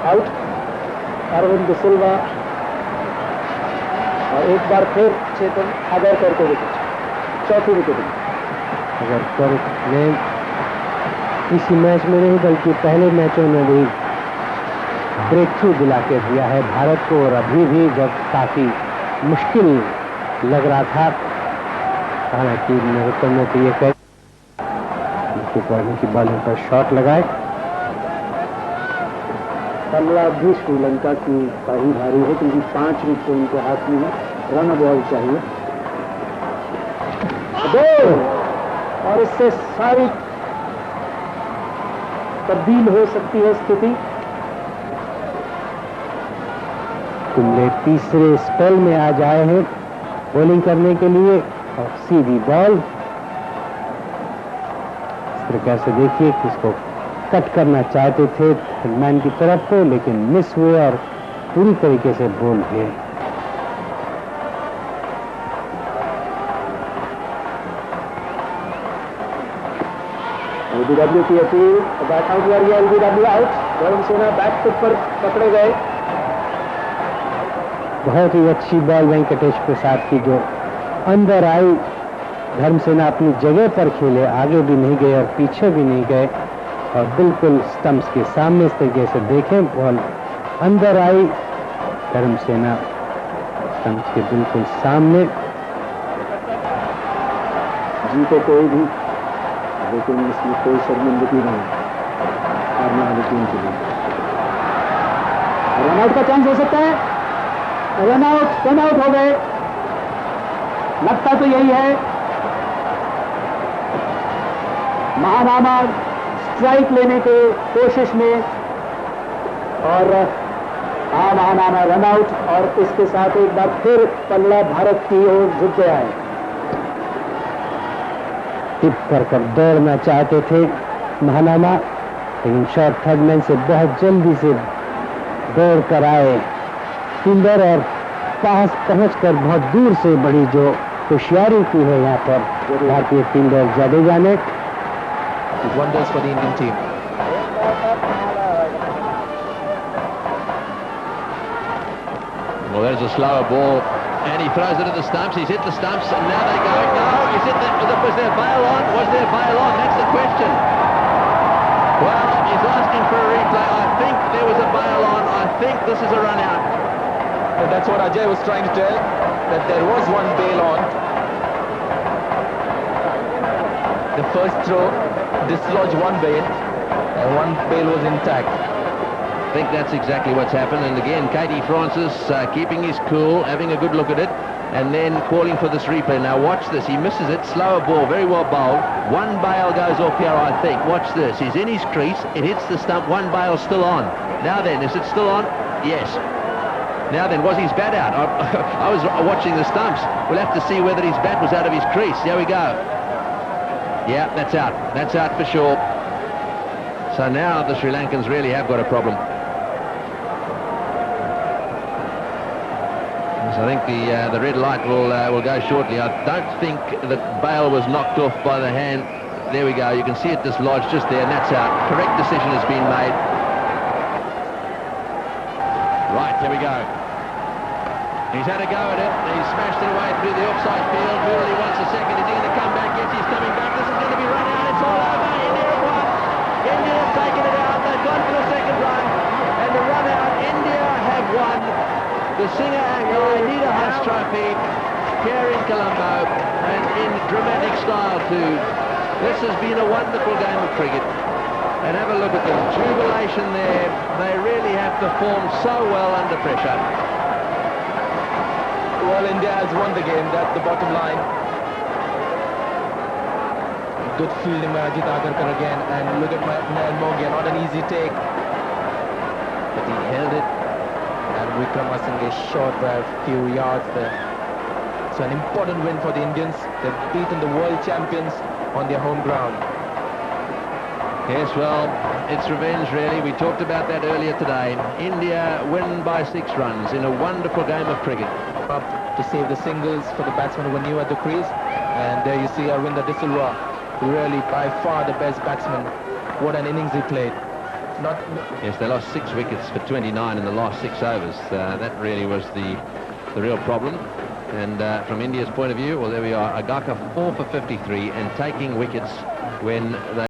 आउट अरविंद डिसिल्वा, और एक बार फिर चेतन अगरकर को विकेट, चौथी विकेट। अगरकर ने इसी मैच में नहीं बल्कि पहले मैचों में भी ब्रेक थ्रू दिला के दिया है भारत को। और अभी भी जब काफी मुश्किल लग रहा था, हालांकि नरोत्तम ने तो ये कह की बॉलिंग पर शॉट लगाए। पल्ला भी श्रीलंका की ही भारी है, क्योंकि 5 विकेट उनके हाथ में है। रन बॉल चाहिए 2, और इससे सारी तब्दील हो सकती है स्थिति। कुंबले तीसरे स्पेल में आज आए हैं बॉलिंग करने के लिए, और सीधी बॉल इस प्रकार से देखिए कि इसको कट करना चाहते थे हिटमैन की तरफ को, लेकिन मिस हुए और पूरी तरीके से बॉल गए। एलबीडब्ल्यू की अपील, बैट आउट हुआ, LBW out. Dharmasena bat tip पर पकड़े गए। बहुत ही अच्छी बॉल वेंकटेश प्रसाद की जो अंदर आई। धर्मसेना अपनी जगह पर खेले, आगे भी नहीं गए और पीछे भी नहीं गए, और बिल्कुल स्टंप्स के सामने इस तरीके से देखें बॉल अंदर आई। धर्मसेना स्टंप्स के बिल्कुल सामने। जीते कोई भी, लेकिन इसमें कोई शर्मिंदगी नहीं हारने वाली टीम के लिए। रन आउट का चांस हो सकता है। रन आउट हो गए, लगता तो यही है। महानामा स्ट्राइक लेने की कोशिश में, और महानामा रन आउट, और इसके साथ एक बार फिर पल्ला भारत की ओर झुक गया है। टिप कर दौड़ना चाहते थे महानामा, लेकिन शॉट थर्ड मैन से बहुत जल्दी से दौड़ कर आए फील्डर, और पास पहुंचकर बहुत दूर से बड़ी जो होशियारी की है यहाँ पर भारतीय फील्डर जडेजा ने। Wonders for the Indian team. Well, there's a slower ball, and he throws it at the stumps. He's hit the stumps, and now they go. No, was there bail on? Was there bail on? That's the question. Well, he's asking for a replay. I think there was a bail on. I think this is a run out. And that's what Ajay was trying to tell, that there was one bail on. The first throw dislodged one bail, and one bail was intact. I think that's exactly what's happened. And again, Katie Francis keeping his cool, having a good look at it, and then calling for this replay. Now watch this. He misses it. Slower ball, very well bowled. One bail goes off here, I think. Watch this. He's in his crease. It hits the stump. One bail still on. Now then, is it still on? Yes. Now then, was his bat out? I was watching the stumps. We'll have to see whether his bat was out of his crease. There we go. Yeah, that's out. That's out for sure. So now the Sri Lankans really have got a problem. So I think the red light will go shortly. I don't think that bail was knocked off by the hand. There we go. You can see it dislodged just there, and that's out. Correct decision has been made. Right, here we go. He's had a go at it. He's smashed it away through the offside field. Murali wants a second. Is he going to come back? Yes, he's coming back. This is going to be run out. It's all over. India have won. India have taken it out. They've gone for the second run. And the run out, India have won the Singer Angai Nita Haas Trophy here in Colombo, and in dramatic style too. This has been a wonderful game of cricket. And have a look at them. Jubilation there. They really have performed so well under pressure. Well, India has won the game. That's the bottom line. Good fielding by Ajit Agarkar again. And look at Nayan Mongia. Not an easy take. But he held it. And Wickramasinghe short by a few yards there. So an important win for the Indians. They've beaten the world champions on their home ground. Yes, well, it's revenge really. We talked about that earlier today. India win by 6 runs in a wonderful game of cricket. Up to save the singles for the batsman who were new at the crease. And there you see Arvind De Silva, really by far the best batsman. What an innings he played. Yes, they lost 6 wickets for 29 in the last 6 overs. That really was the real problem. And from India's point of view, well, there we are. Agarkar 4 for 53 and taking wickets when they